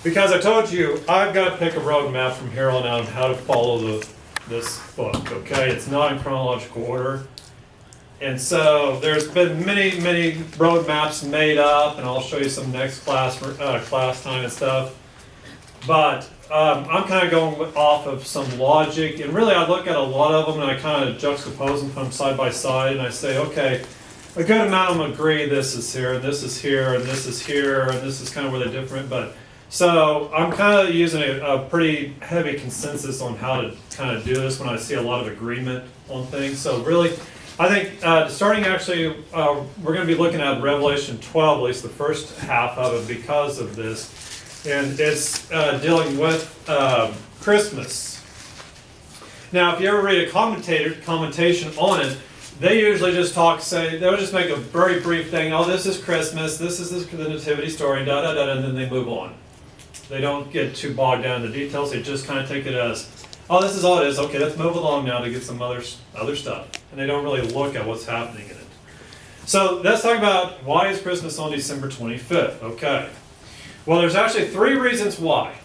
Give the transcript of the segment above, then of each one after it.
Because I told you, I've got to pick a roadmap from here on out on how to follow this book, okay? It's not in chronological order. And so there's been many roadmaps made up, and I'll show you some next class time and stuff. But I'm kind of going off of some logic, and really I look at a lot of them and I kind of juxtapose them, put them side by side, and I say, okay, a good amount of them agree this is here, and this is here, and this is here, and this is kind of where they're different. But so I'm kind of using a pretty heavy consensus on how to kind of do this when I see a lot of agreement on things. So really, I think starting actually, we're going to be looking at Revelation 12, at least the first half of it, because of this. And it's dealing with Christmas. Now, if you ever read a commentation on it, they usually just they'll just make a very brief thing. Oh, this is Christmas, this is the nativity story, da da da, and then they move on. They don't get too bogged down in the details. They just kind of take it as, oh, this is all it is. Okay, let's move along now to get some other stuff. And they don't really look at what's happening in it. So let's talk about why is Christmas on December 25th. Okay. Well, there's actually 3 reasons why.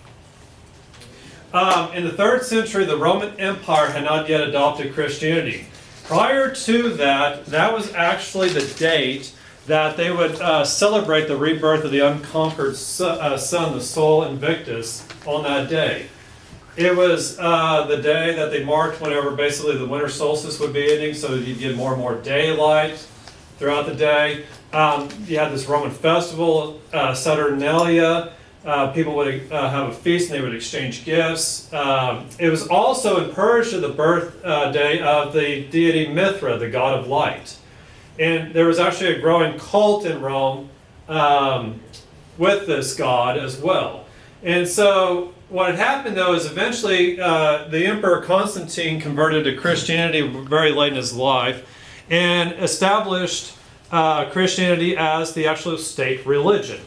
In the 3rd century, the Roman Empire had not yet adopted Christianity. Prior to that, that was actually the date that they would celebrate the rebirth of the unconquered sun, the Sol Invictus, on that day. It was the day that they marked whenever basically the winter solstice would be ending, so you'd get more and more daylight throughout the day. You had this Roman festival, Saturnalia. People would have a feast and they would exchange gifts. It was also in Persia the birthday of the deity Mithra, the god of light. And there was actually a growing cult in Rome with this god as well. And so what had happened though is eventually the Emperor Constantine converted to Christianity very late in his life and established Christianity as the actual state religion.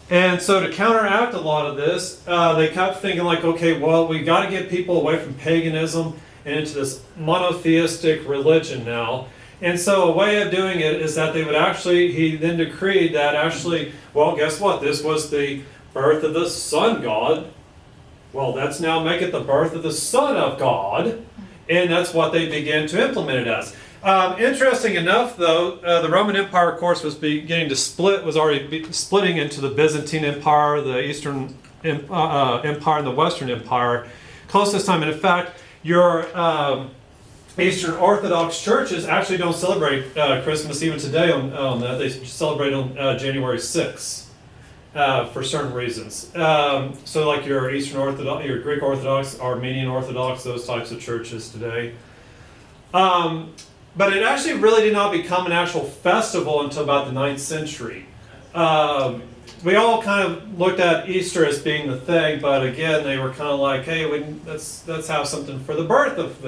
And so to counteract a lot of this, they kept thinking like, okay, well, we got to get people away from paganism and into this monotheistic religion now. And so a way of doing it is that they would actually, he then decreed that actually, well, guess what? This was the birth of the sun god. Well, let's now make it the birth of the Son of God. And that's what they began to implement it as. Interesting enough, though, the Roman Empire, of course, was beginning to split, was already splitting into the Byzantine Empire, the Eastern Empire, and the Western Empire close to this time. And in fact, your Eastern Orthodox churches actually don't celebrate Christmas even today on that. They celebrate on January 6th for certain reasons. So like your Eastern Orthodox, your Greek Orthodox, Armenian Orthodox, those types of churches today. But it actually really did not become an actual festival until about the 9th century. We all kind of looked at Easter as being the thing, but again, they were kind of like, hey, let's have something for the birth of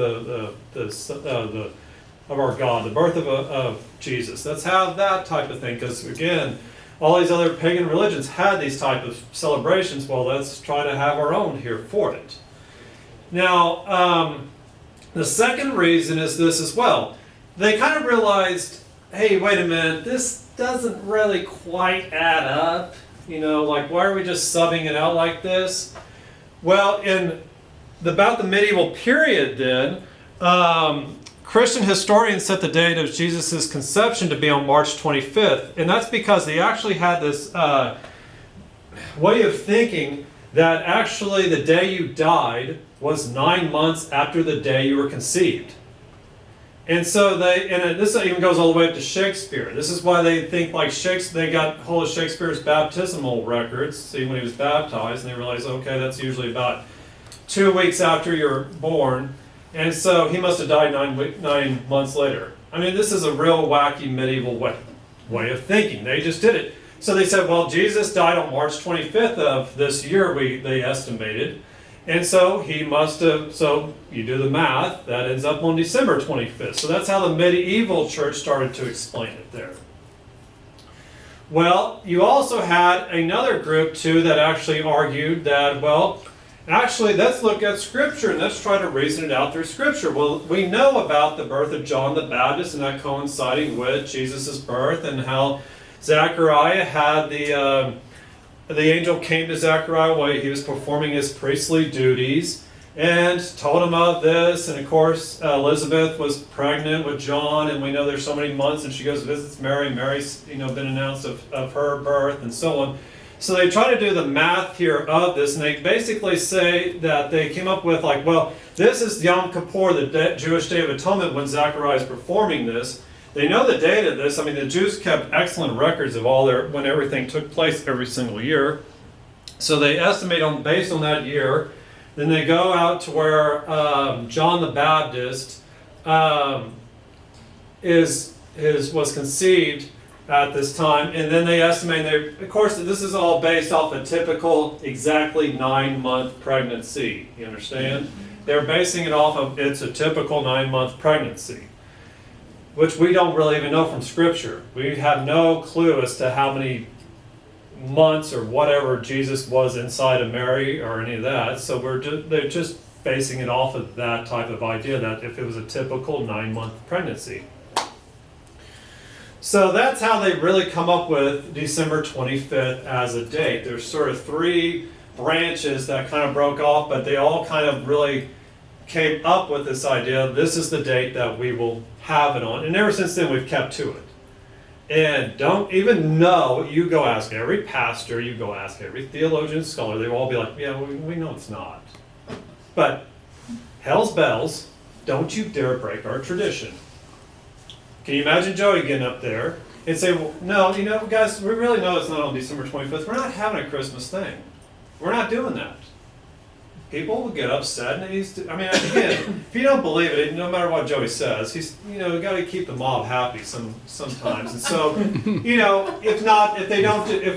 of our God, the birth of Jesus. Let's have that type of thing, because again, all these other pagan religions had these type of celebrations. Well, let's try to have our own here for it. Now, the second reason is this as well. They kind of realized, hey, wait a minute, this doesn't really quite add up. You know, like, why are we just subbing it out like this? Well, in about the medieval period then, Christian historians set the date of Jesus' conception to be on March 25th. And that's because they actually had this way of thinking that actually the day you died was 9 months after the day you were conceived. And so this even goes all the way up to Shakespeare. This is why they think like Shakespeare, they got hold of Shakespeare's baptismal records, see when he was baptized, and they realized, okay, that's usually about 2 weeks after you're born. And so he must have died 9 months later. I mean, this is a real wacky medieval way of thinking. They just did it. So they said, well, Jesus died on March 25th of this year, they estimated. And so he must have, so you do the math, that ends up on December 25th. So that's how the medieval church started to explain it there. Well, you also had another group too that actually argued that, well, actually let's look at Scripture and let's try to reason it out through Scripture. Well, we know about the birth of John the Baptist and that coinciding with Jesus' birth, and how Zechariah had the the angel came to Zechariah while he was performing his priestly duties and told him of this. And of course, Elizabeth was pregnant with John, and we know there's so many months, and she goes visits Mary. Mary's been announced of her birth and so on. So they try to do the math here of this, and they basically say that they came up with like, well, this is Yom Kippur, the Jewish Day of Atonement, when Zechariah is performing this. They know the date of this. I mean, the Jews kept excellent records of when everything took place every single year. So they estimate based on that year. Then they go out to where John the Baptist was conceived at this time, and then they estimate. Of course, this is all based off a typical, exactly 9-month pregnancy. You understand? They're basing it off of it's a typical 9-month pregnancy, which we don't really even know from Scripture. We have no clue as to how many months or whatever Jesus was inside of Mary or any of that. So they're just basing it off of that type of idea, that if it was a typical 9-month pregnancy. So that's how they really come up with December 25th as a date. There's sort of 3 branches that kind of broke off, but they all kind of really came up with this idea. This is the date that we will have it on. And ever since then, we've kept to it. And don't even know, you go ask every pastor, you go ask every theologian, scholar, they will all be like, yeah, we know it's not. But hell's bells, don't you dare break our tradition. Can you imagine Joey getting up there and say, well, no, guys, we really know it's not on December 25th. We're not having a Christmas thing. We're not doing that. People will get upset, and again, if you don't believe it, no matter what Joey says, he's, you got to keep the mob happy sometimes. And so, if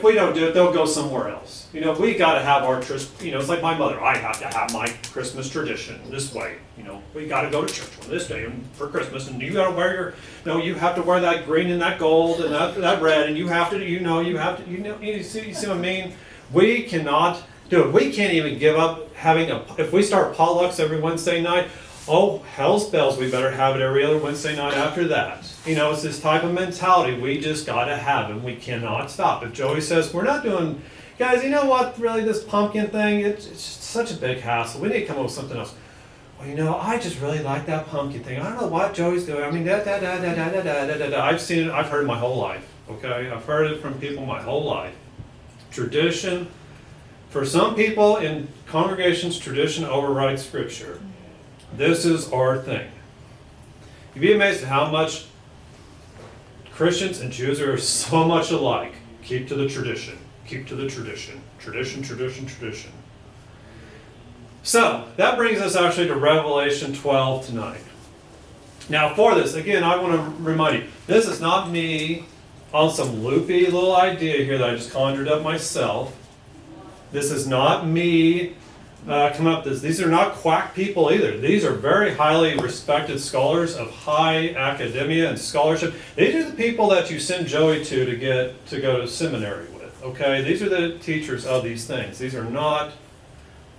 we don't do it, they'll go somewhere else. We got to have our, it's like my mother. I have to have my Christmas tradition this way. We got to go to church on this day for Christmas, and you got to wear you have to wear that green and that gold and that red, and you have to, you see what I mean? We cannot. Dude, we can't even give up if we start potlucks every Wednesday night, oh, hell's bells, we better have it every other Wednesday night after that. It's this type of mentality we just got to have, and we cannot stop. If Joey says, we're not doing, guys, you know what, really, this pumpkin thing, it's just such a big hassle. We need to come up with something else. Well, I just really like that pumpkin thing. I don't know what Joey's doing. I mean, I've seen it, I've heard it my whole life, okay? I've heard it from people my whole life. Tradition. For some people in congregations, tradition overrides Scripture. This is our thing. You'd be amazed at how much Christians and Jews are so much alike. Keep to the tradition. Keep to the tradition. Tradition, tradition, tradition. So, that brings us actually to Revelation 12 tonight. Now for this, again, I want to remind you, this is not me on some loopy little idea here that I just conjured up myself. This is not me coming up with this. These are not quack people either. These are very highly respected scholars of high academia and scholarship. These are the people that you send Joey to go to seminary with. Okay, these are the teachers of these things. These are not,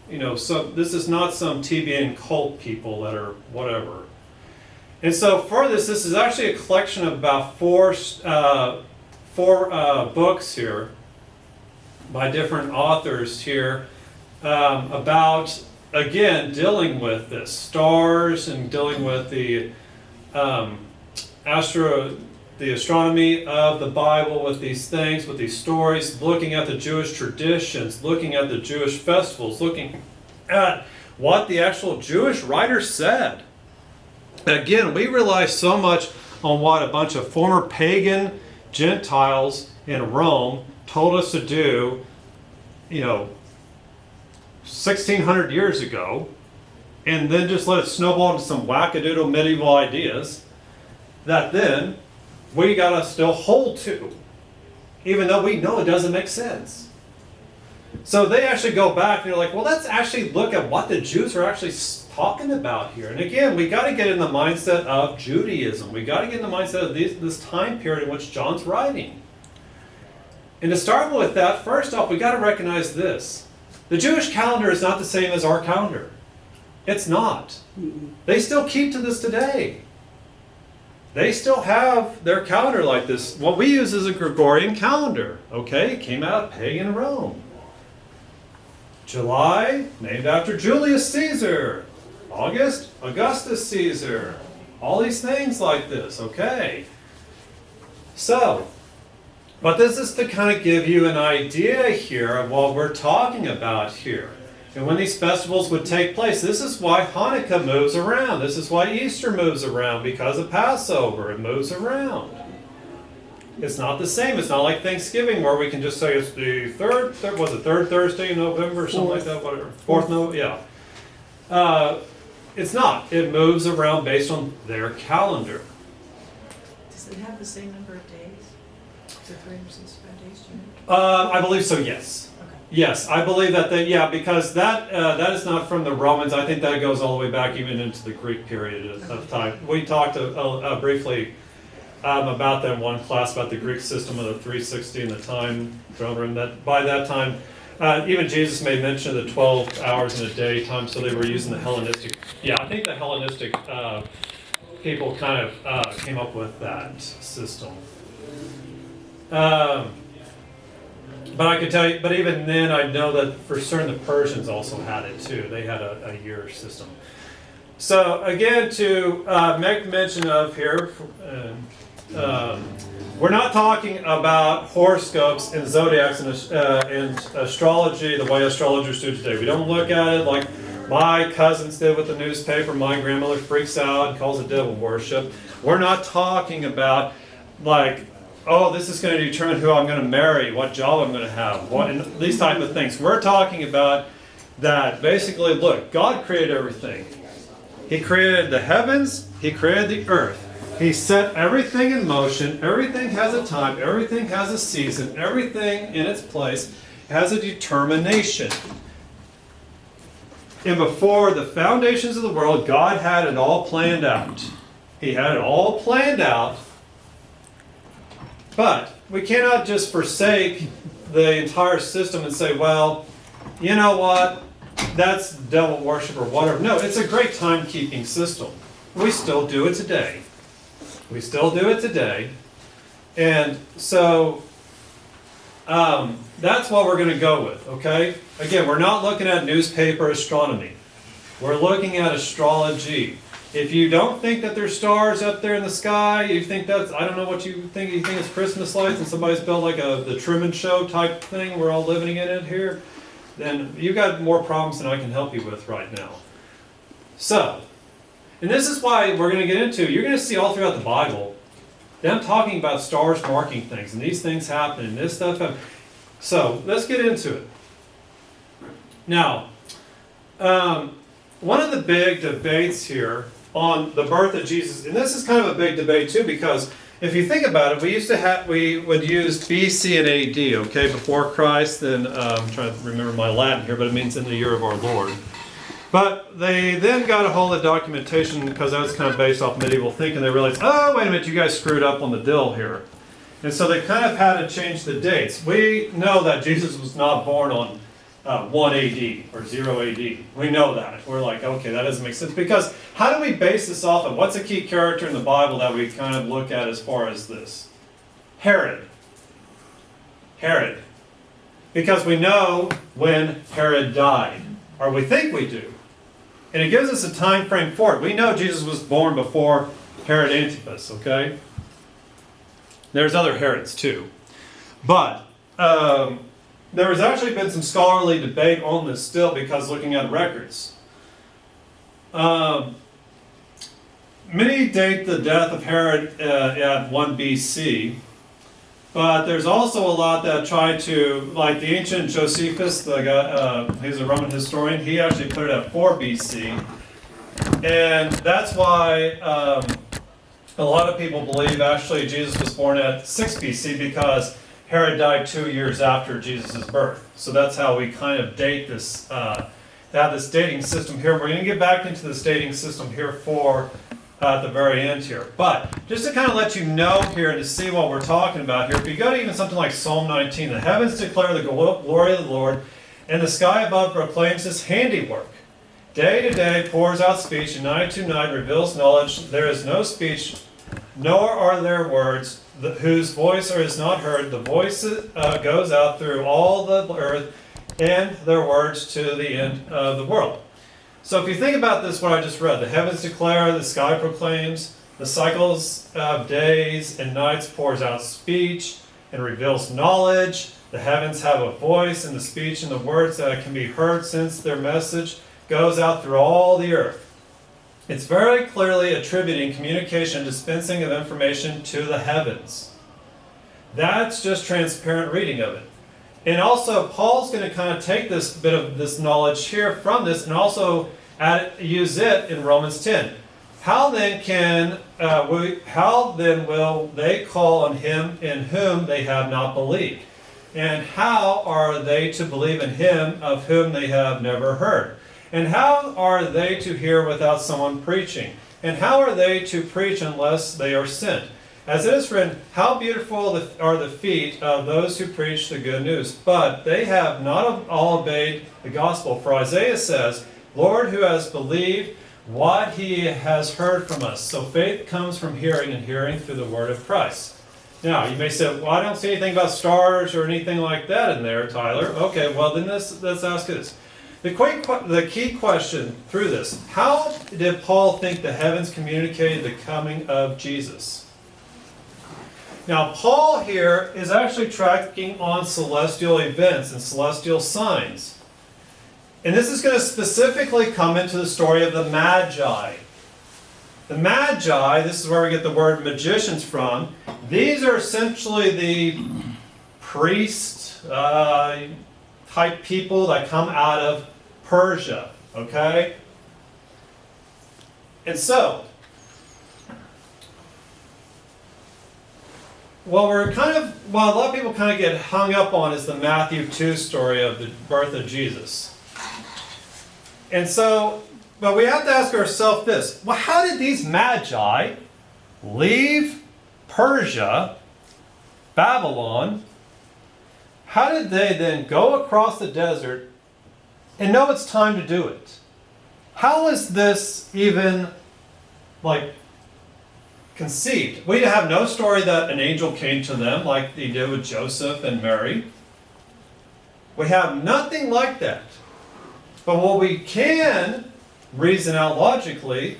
this is not some TBN cult people that are whatever. And so for this is actually a collection of about four books here by different authors here about, again, dealing with this stars and dealing with the astronomy of the Bible, with these things, with these stories, looking at the Jewish traditions, looking at the Jewish festivals, looking at what the actual Jewish writers said. Again, we rely so much on what a bunch of former pagan Gentiles in Rome told us to do, 1,600 years ago, and then just let it snowball into some wackadoodle medieval ideas that then we gotta still hold to, even though we know it doesn't make sense. So they actually go back and they're like, well, let's actually look at what the Jews are actually talking about here. And again, we got to get in the mindset of Judaism. We got to get in the mindset of this time period in which John's writing. And to start with that, first off, we got to recognize this. The Jewish calendar is not the same as our calendar. It's not. They still keep to this today. they still have their calendar like this. What we use is a Gregorian calendar, okay? It came out of pagan Rome. July, named after Julius Caesar. August, Augustus Caesar. All these things like this, okay? So, but this is to kind of give you an idea here of what we're talking about here. And when these festivals would take place, this is why Hanukkah moves around. This is why Easter moves around, because of Passover. It moves around. It's not the same. It's not like Thanksgiving where we can just say it's the third Thursday in November or something like that, whatever. Fourth November, yeah. It's not. It moves around based on their calendar. Does it have the same number of days? Is it 365 days, do you know? I believe so, yes. Okay. Yes, I believe that because that is not from the Romans. I think that goes all the way back even into the Greek period of time. We talked briefly about that in one class about the Greek system of the 360 and the time throne room. That by that time, even Jesus made mention of the 12 hours in a day time, so they were using the Hellenistic. Yeah, I think the Hellenistic people kind of came up with that system. But I could tell you, but even then, I know that for certain the Persians also had it too. They had a year system. So again, to make mention of here, we're not talking about horoscopes and zodiacs and astrology the way astrologers do today. We don't look at it like my cousins did with the newspaper. My grandmother freaks out and calls it devil worship. We're not talking about like, oh, this is going to determine who I'm going to marry, what job I'm going to have, and these type of things. We're talking about that basically, look, God created everything. He created the heavens, He created the earth. He set everything in motion. Everything has a time. Everything has a season. Everything in its place has a determination. And before the foundations of the world, God had it all planned out. He had it all planned out. But we cannot just forsake the entire system and say, well, you know what? That's devil worship or whatever. No, it's a great timekeeping system. We still do it today. We still do it today. And so that's what we're going to go with, okay? Again, we're not looking at newspaper astronomy. We're looking at astrology. If you don't think that there's stars up there in the sky, you think that's, I don't know what you think it's Christmas lights and somebody's built like the Truman Show type thing, we're all living in it here, then you've got more problems than I can help you with right now. So, and this is why we're going to get into, you're going to see all throughout the Bible, them talking about stars marking things, and these things happen, and this stuff happens. So, let's get into it. Now, one of the big debates here on the birth of Jesus, and this is kind of a big debate too, because if you think about it, we would use BC and AD, okay, before Christ. Then I'm trying to remember my Latin here, but it means in the year of our Lord. But they then got a hold of documentation because that was kind of based off medieval thinking. They realized, oh, wait a minute, you guys screwed up on the dill here, and so they kind of had to change the dates. We know that Jesus was not born on 1 AD or 0 AD. We know that. We're like, okay, that doesn't make sense. Because how do we base this off of? What's a key character in the Bible that we kind of look at as far as this? Herod. Herod. Because we know when Herod died. Or we think we do. And it gives us a time frame for it. We know Jesus was born before Herod Antipas, okay? There's other Herods too. But there has actually been some scholarly debate on this still because looking at records. Many date the death of Herod at 1 BC, but there's also a lot that try to, like the ancient Josephus, the guy, he's a Roman historian, he actually put it at 4 BC. And that's why a lot of people believe actually Jesus was born at 6 BC because Herod died 2 years after Jesus' birth. So that's how we kind of date this, have this dating system here. We're going to get back into this dating system here for at the very end here. But just to kind of let you know here and to see what we're talking about here, if you go to even something like Psalm 19, the heavens declare the glory of the Lord, and the sky above proclaims His handiwork. Day to day pours out speech, and night to night reveals knowledge. There is no speech nor are there words whose voice is not heard. The voice goes out through all the earth, and their words to the end of the world. So if you think about this, what I just read, the heavens declare, the sky proclaims, the cycles of days and nights pours out speech and reveals knowledge. The heavens have a voice, and the speech and the words that can be heard, since their message goes out through all the earth. It's very clearly attributing communication and dispensing of information to the heavens. That's just transparent reading of it. And also, Paul's going to kind of take this bit of this knowledge here from this and also use it in Romans 10. How then will they call on him in whom they have not believed? And how are they to believe in him of whom they have never heard? And how are they to hear without someone preaching? And how are they to preach unless they are sent? As it is written, how beautiful are the feet of those who preach the good news. But they have not all obeyed the gospel. For Isaiah says, Lord, who has believed what he has heard from us? So faith comes from hearing, and hearing through the word of Christ. Now, you may say, well, I don't see anything about stars or anything like that in there, Tyler. Okay, well, then let's ask this. The key question through this, how did Paul think the heavens communicated the coming of Jesus? Now, Paul here is actually tracking on celestial events and celestial signs. And this is going to specifically come into the story of the Magi. The Magi, this is where we get the word magicians from. These are essentially the priest type people that come out of Persia, okay? And so, what a lot of people kind of get hung up on is the Matthew 2 story of the birth of Jesus. And so, but we have to ask ourselves this. Well, how did these Magi leave Persia, Babylon? How did they then go across the desert and know it's time to do it? How is this even, conceived? We have no story that an angel came to them like he did with Joseph and Mary. We have nothing like that. But what we can reason out logically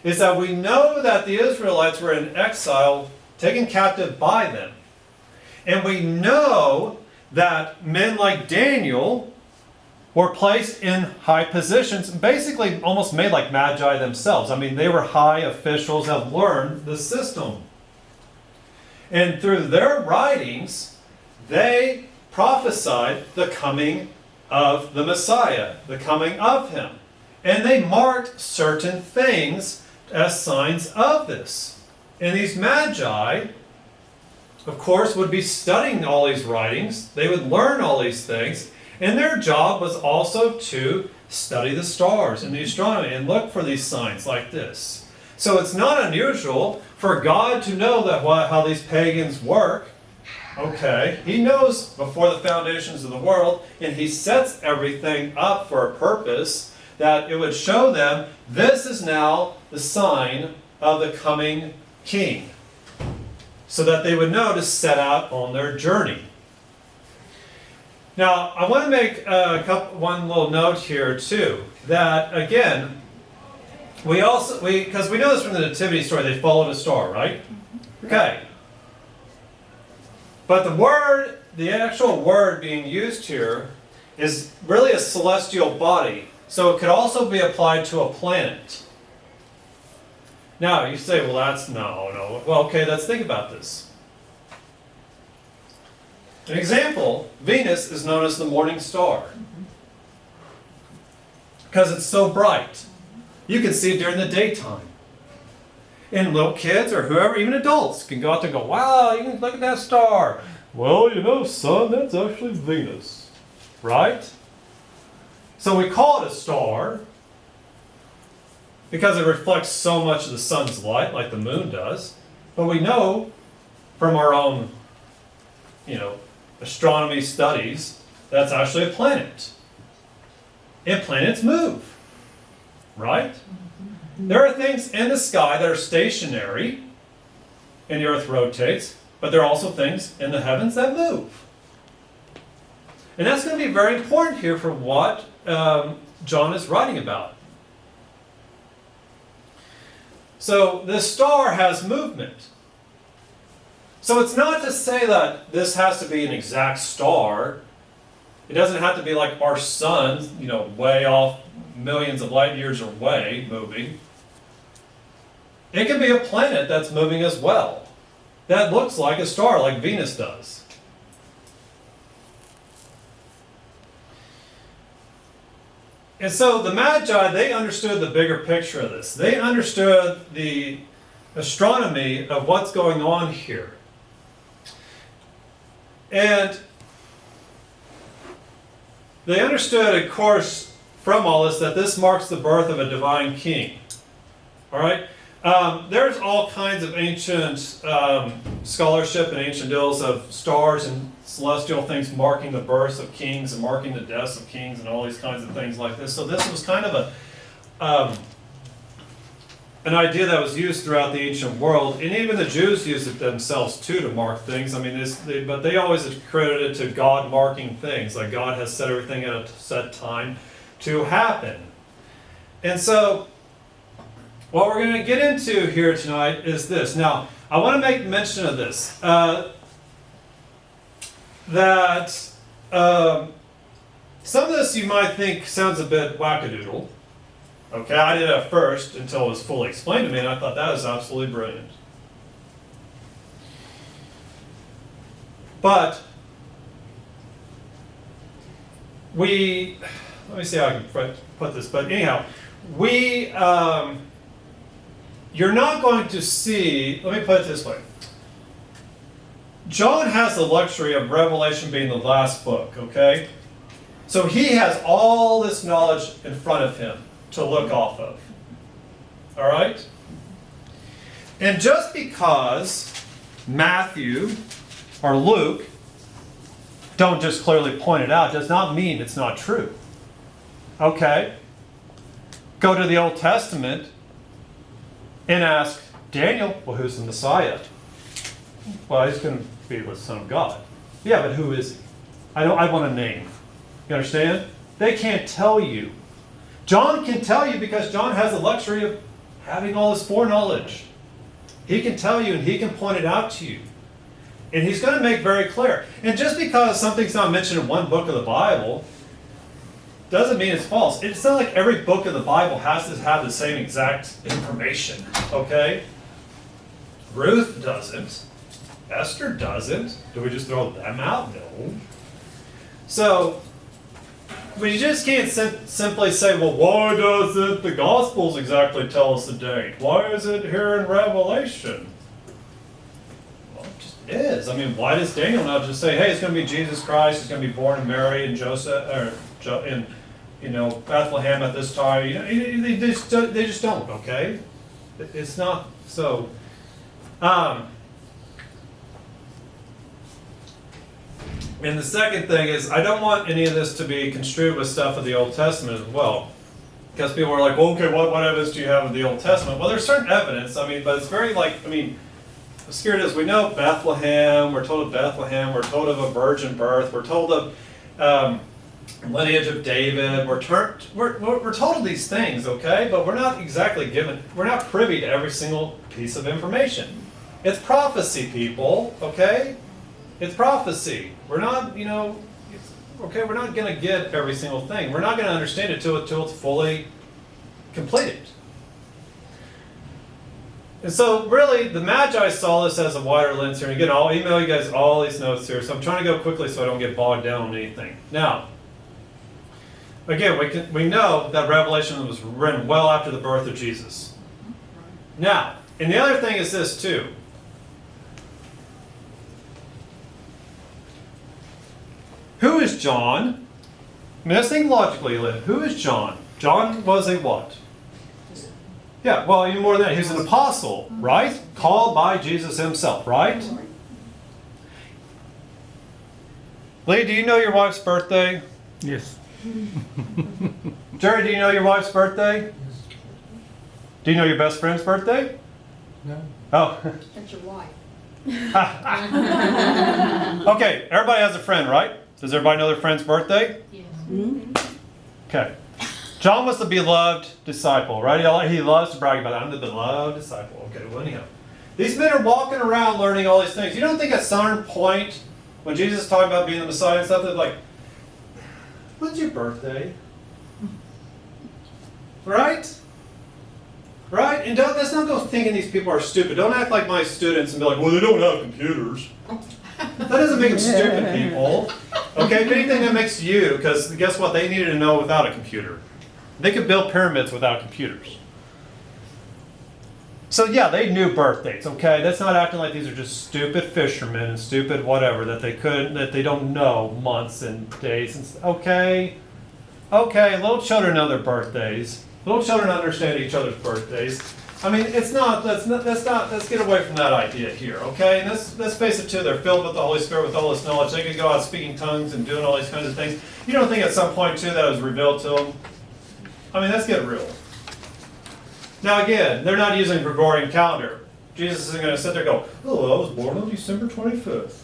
is that we know that the Israelites were in exile, taken captive by them. And we know that men like Daniel were placed in high positions, basically almost made like magi themselves. I mean, they were high officials that learned the system. And through their writings, they prophesied the coming of the Messiah, the coming of him. And they marked certain things as signs of this. And these magi, of course, would be studying all these writings. They would learn all these things. And their job was also to study the stars and the astronomy and look for these signs like this. So it's not unusual for God to know that how these pagans work. Okay, he knows before the foundations of the world, and he sets everything up for a purpose that it would show them this is now the sign of the coming king, so that they would know to set out on their journey. Now, I want to make one little note here too, that again, because we know this from the nativity story, they followed a star, right? Okay. But the actual word being used here is really a celestial body. So it could also be applied to a planet. Now, you say, well, that's no. Well, okay, let's think about this. An example, Venus is known as the morning star. Because it's so bright. You can see it during the daytime. And little kids or whoever, even adults, can go out there and go, wow, you can look at that star. Well, son, that's actually Venus. Right? So we call it a star because it reflects so much of the sun's light like the moon does. But we know from our own, astronomy studies, that's actually a planet. And planets move. Right? There are things in the sky that are stationary, and the earth rotates, but there are also things in the heavens that move. And that's going to be very important here for what John is writing about. So this star has movement. So it's not to say that this has to be an exact star. It doesn't have to be like our sun, way off, millions of light years away, moving. It can be a planet that's moving as well. That looks like a star, like Venus does. And so the Magi, they understood the bigger picture of this. They understood the astronomy of what's going on here. And they understood, of course, from all this, that this marks the birth of a divine king. All right? There's all kinds of ancient scholarship and ancient deals of stars and celestial things marking the births of kings and marking the deaths of kings and all these kinds of things like this. So this was kind of an idea that was used throughout the ancient world, and even the Jews used it themselves too to mark things. I mean, but they always credited it to God marking things, like God has set everything at a set time to happen. And so what we're going to get into here tonight is this. Now, I want to make mention of this, that some of this you might think sounds a bit wackadoodle. Okay, I did at first until it was fully explained to me, and I thought that was absolutely brilliant. But let me see how I can put this, but anyhow, you're not going to see, let me put it this way. John has the luxury of Revelation being the last book, okay? So he has all this knowledge in front of him to look off of. All right? And just because Matthew or Luke don't just clearly point it out does not mean it's not true. Okay? Go to the Old Testament and ask Daniel, well, who's the Messiah? Well, he's going to be the Son of God. Yeah, but who is he? I want a name. You understand? They can't tell you. John can tell you because John has the luxury of having all this foreknowledge. He can tell you and he can point it out to you. And he's going to make very clear. And just because something's not mentioned in one book of the Bible doesn't mean it's false. It's not like every book of the Bible has to have the same exact information. Okay? Ruth doesn't. Esther doesn't. Do we just throw them out? No. So, we just can't simply say, well, why doesn't the Gospels exactly tell us the date? Why is it here in Revelation? Well, it just is. I mean, why does Daniel not just say, hey, it's going to be Jesus Christ, he's going to be born in Mary and Joseph, or in Bethlehem at this time? They just don't, okay? It's not so. And the second thing is, I don't want any of this to be construed with stuff of the Old Testament as well. Because people are like, well, okay, what evidence do you have of the Old Testament? Well, there's certain evidence, but it's very here it is. We know Bethlehem, we're told of Bethlehem, we're told of a virgin birth, we're told of lineage of David, we're told of these things, okay? But we're not exactly we're not privy to every single piece of information. It's prophecy, people, okay? It's prophecy. We're not, we're not going to get every single thing. We're not going to understand it till it's fully completed. And so, really, the Magi saw this as a wider lens here. And again, I'll email you guys all these notes here. So I'm trying to go quickly so I don't get bogged down on anything. Now, again, we know that Revelation was written well after the birth of Jesus. Now, and the other thing is this too. Who is John? I mean, let's think logically. Who is John? John was a what? Yeah, well, even more than that. He's an apostle, right? Called by Jesus himself, right? Lee, do you know your wife's birthday? Yes. Jerry, do you know your wife's birthday? Do you know your best friend's birthday? No. Oh. That's your wife. Okay, everybody has a friend, right? Does everybody know their friend's birthday? Yes. Okay. John was the beloved disciple, right? He loves to brag about it. I'm the beloved disciple. Okay, well, anyhow. These men are walking around learning all these things. You don't think at some point, when Jesus is talking about being the Messiah and stuff, they're like, when's your birthday? Right? Right? And let's not go thinking these people are stupid. Don't act like my students and be like, well, they don't have computers. That doesn't make them stupid people. Okay, if anything, that makes you, because guess what? They needed to know without a computer. They could build pyramids without computers. So yeah, they knew birth dates, okay? That's not acting like these are just stupid fishermen and stupid whatever, that they don't know months and days and okay? Okay, little children know their birthdays. Little children understand each other's birthdays. I mean, let's get away from that idea here, okay? And let's face it too, they're filled with the Holy Spirit with all this knowledge. They could go out speaking tongues and doing all these kinds of things. You don't think at some point too that was revealed to them? I mean, let's get real. Now again, they're not using Gregorian calendar. Jesus isn't going to sit there and go, oh, I was born on December 25th.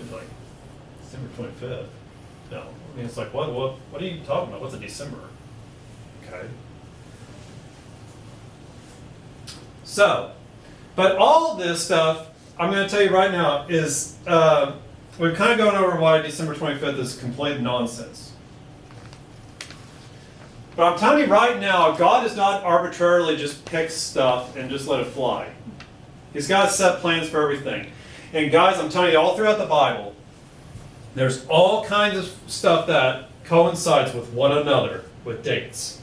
It's like, December 25th? No. I mean, it's like, what are you talking about? What's a December? Okay. So, but all this stuff, I'm going to tell you right now, is, we've kind of gone over why December 25th is complete nonsense. But I'm telling you right now, God does not arbitrarily just pick stuff and just let it fly. He's got set plans for everything. And guys, I'm telling you, all throughout the Bible, there's all kinds of stuff that coincides with one another with dates.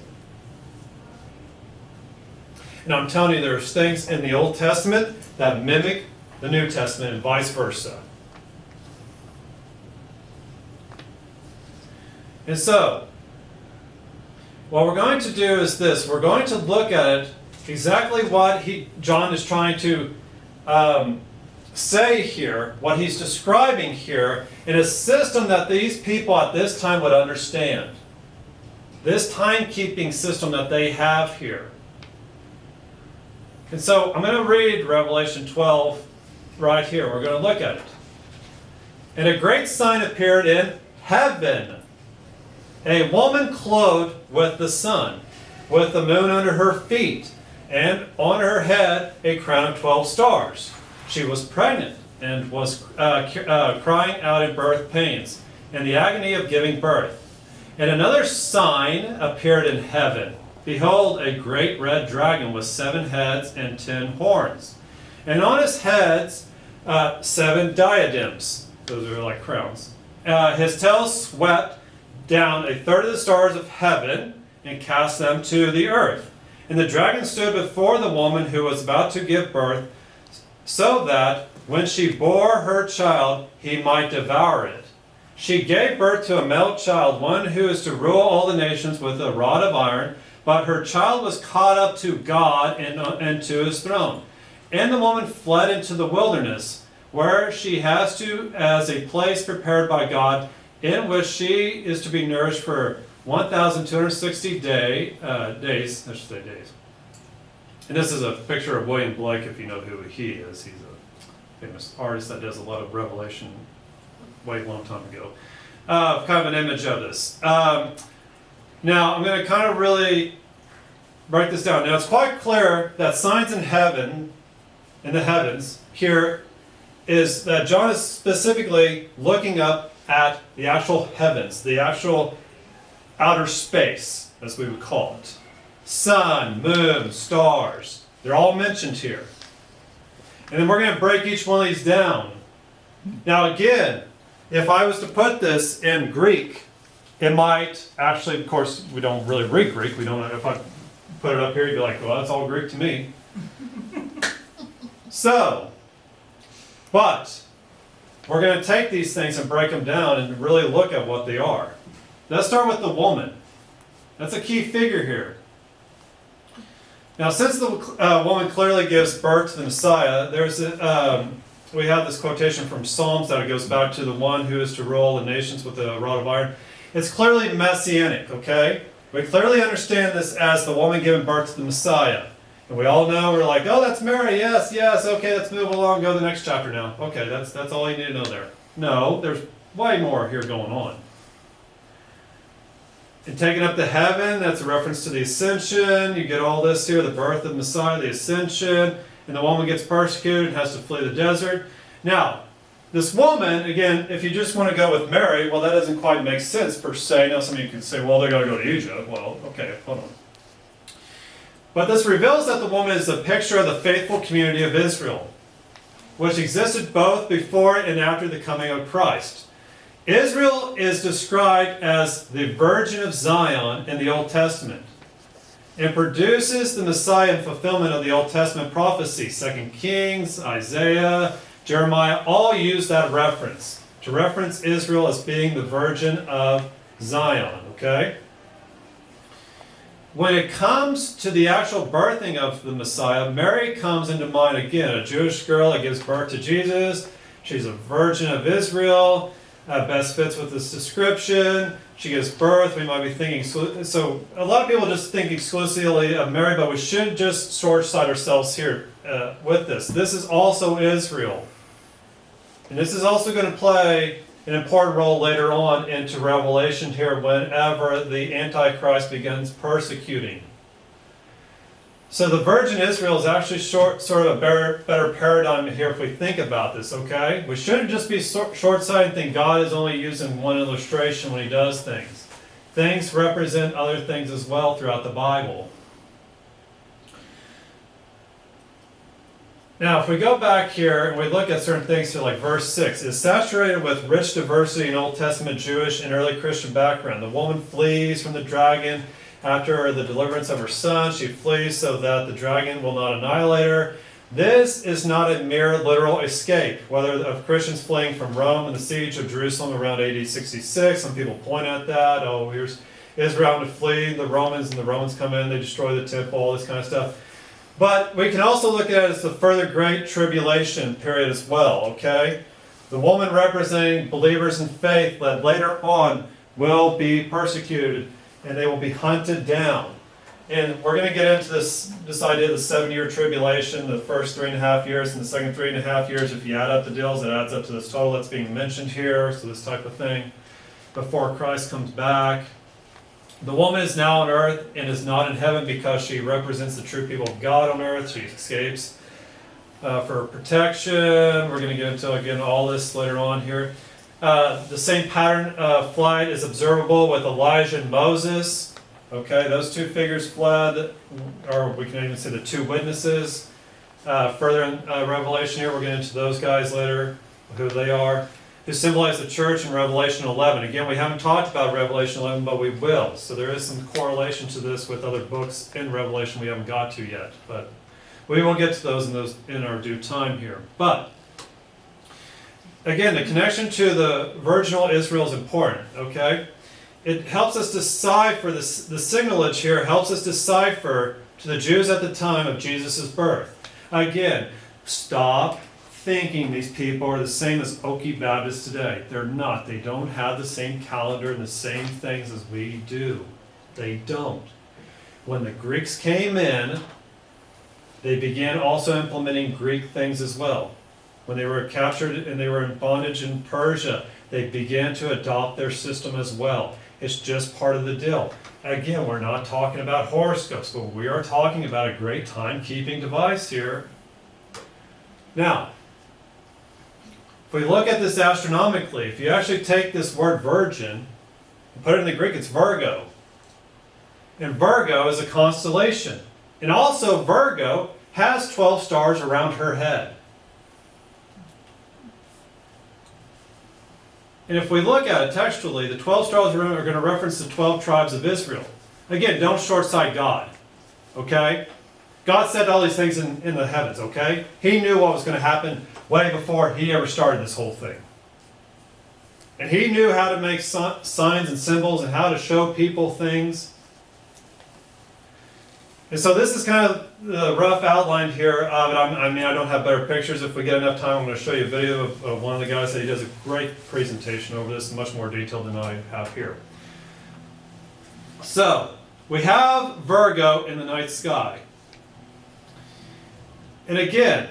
And I'm telling you, there's things in the Old Testament that mimic the New Testament and vice versa. And so, what we're going to do is this. We're going to look at it, exactly what John is trying to say here, what he's describing here, in a system that these people at this time would understand. This timekeeping system that they have here. And so I'm going to read Revelation 12 right here. We're going to look at it. And a great sign appeared in heaven. A woman clothed with the sun, with the moon under her feet, and on her head a crown of 12 stars. She was pregnant and was crying out in birth pains, and the agony of giving birth. And another sign appeared in heaven. Behold, a great red dragon with 7 heads and 10 horns. And on his heads 7 diadems. Those are like crowns. His tail swept down a third of the stars of heaven and cast them to the earth. And the dragon stood before the woman who was about to give birth, so that when she bore her child, he might devour it. She gave birth to a male child, one who is to rule all the nations with a rod of iron, but her child was caught up to God and to his throne. And the woman fled into the wilderness, where she has to as a place prepared by God, in which she is to be nourished for 1,260 days. I should say days. And this is a picture of William Blake, if you know who he is. He's a famous artist that does a lot of Revelation way long time ago. Kind of an image of this. Now, I'm going to kind of really break this down. Now, it's quite clear that signs in heaven, in the heavens, here, is that John is specifically looking up at the actual heavens, the actual outer space, as we would call it. Sun, moon, stars, they're all mentioned here. And then we're going to break each one of these down. Now again, if I was to put this in Greek, it might actually, of course, we don't really read Greek. We don't know if I put it up here, you'd be like, well, that's all Greek to me. So, but we're going to take these things and break them down and really look at what they are. Let's start with the woman. That's a key figure here. Now, since the woman clearly gives birth to the Messiah, we have this quotation from Psalms that it goes back to the one who is to rule the nations with a rod of iron. It's clearly messianic, okay? We clearly understand this as the woman giving birth to the Messiah. And we all know, we're like, oh, that's Mary, yes, yes, okay, let's move along, go to the next chapter now. Okay, that's all you need to know there. No, there's way more here going on. And taken up to heaven, that's a reference to the ascension. You get all this here, the birth of Messiah, the ascension, and the woman gets persecuted and has to flee the desert. Now, this woman, again, if you just want to go with Mary, well, that doesn't quite make sense per se. Now, some of you can say, well, they got to go to Egypt. Well, okay, hold on. But this reveals that the woman is a picture of the faithful community of Israel, which existed both before and after the coming of Christ. Israel is described as the Virgin of Zion in the Old Testament and produces the Messiah in fulfillment of the Old Testament prophecy. 2 Kings, Isaiah, Jeremiah all use that reference to reference Israel as being the Virgin of Zion, okay? When it comes to the actual birthing of the Messiah, Mary comes into mind again, a Jewish girl that gives birth to Jesus. She's a virgin of Israel. Best fits with this description. She gives birth. We might be thinking, so a lot of people just think exclusively of Mary, but we shouldn't just short-sight ourselves here with this. This is also Israel. And this is also going to play an important role later on into Revelation here whenever the Antichrist begins persecuting. So the Virgin Israel is actually sort of a better paradigm here if we think about this, okay? We shouldn't just be short-sighted and think God is only using one illustration when he does things. Things represent other things as well throughout the Bible. Now, if we go back here and we look at certain things here, like verse 6, it's saturated with rich diversity in Old Testament Jewish and early Christian background. The woman flees from the dragon after the deliverance of her son. She flees so that the dragon will not annihilate her. This is not a mere literal escape, whether of Christians fleeing from Rome and the siege of Jerusalem around AD 66. Some people point at that. Oh, here's Israel to flee the Romans, and the Romans come in, they destroy the temple, all this kind of stuff. But we can also look at it as the further great tribulation period as well, okay? The woman representing believers in faith that later on will be persecuted and they will be hunted down. And we're going to get into this idea of the 7-year tribulation, the first 3.5 years and the second 3.5 years. If you add up the deals, it adds up to this total that's being mentioned here, so this type of thing, before Christ comes back. The woman is now on earth and is not in heaven because she represents the true people of God on earth. She escapes for protection. We're going to get into, again, all this later on here. The same pattern of flight is observable with Elijah and Moses. Okay, those two figures fled, or we can even say the two witnesses. Further in Revelation here, we'll get into those guys later, who they are, who symbolize the church in Revelation 11. Again, we haven't talked about Revelation 11, but we will. So there is some correlation to this with other books in Revelation we haven't got to yet. But we will get to those in our due time here. But again, the connection to the virginal Israel is important, okay? It helps us decipher, the signalage here helps us decipher to the Jews at the time of Jesus' birth. Again, stop thinking these people are the same as Okie Baptists today. They're not. They don't have the same calendar and the same things as we do. They don't. When the Greeks came in, they began also implementing Greek things as well. When they were captured and they were in bondage in Persia, they began to adopt their system as well. It's just part of the deal. Again, we're not talking about horoscopes, but we are talking about a great timekeeping device here. Now, if we look at this astronomically, if you actually take this word virgin and put it in the Greek, it's Virgo. And Virgo is a constellation. And also Virgo has 12 stars around her head. And if we look at it textually, the 12 stars are going to reference the 12 tribes of Israel. Again, don't short-sight God, okay? God said all these things in the heavens, okay? He knew what was going to happen way before he ever started this whole thing. And he knew how to make signs and symbols and how to show people things. And so this is kind of the rough outline here of it. I mean, I don't have better pictures. If we get enough time, I'm going to show you a video of one of the guys that he does a great presentation over this, much more detailed than I have here. So, we have Virgo in the night sky. And again,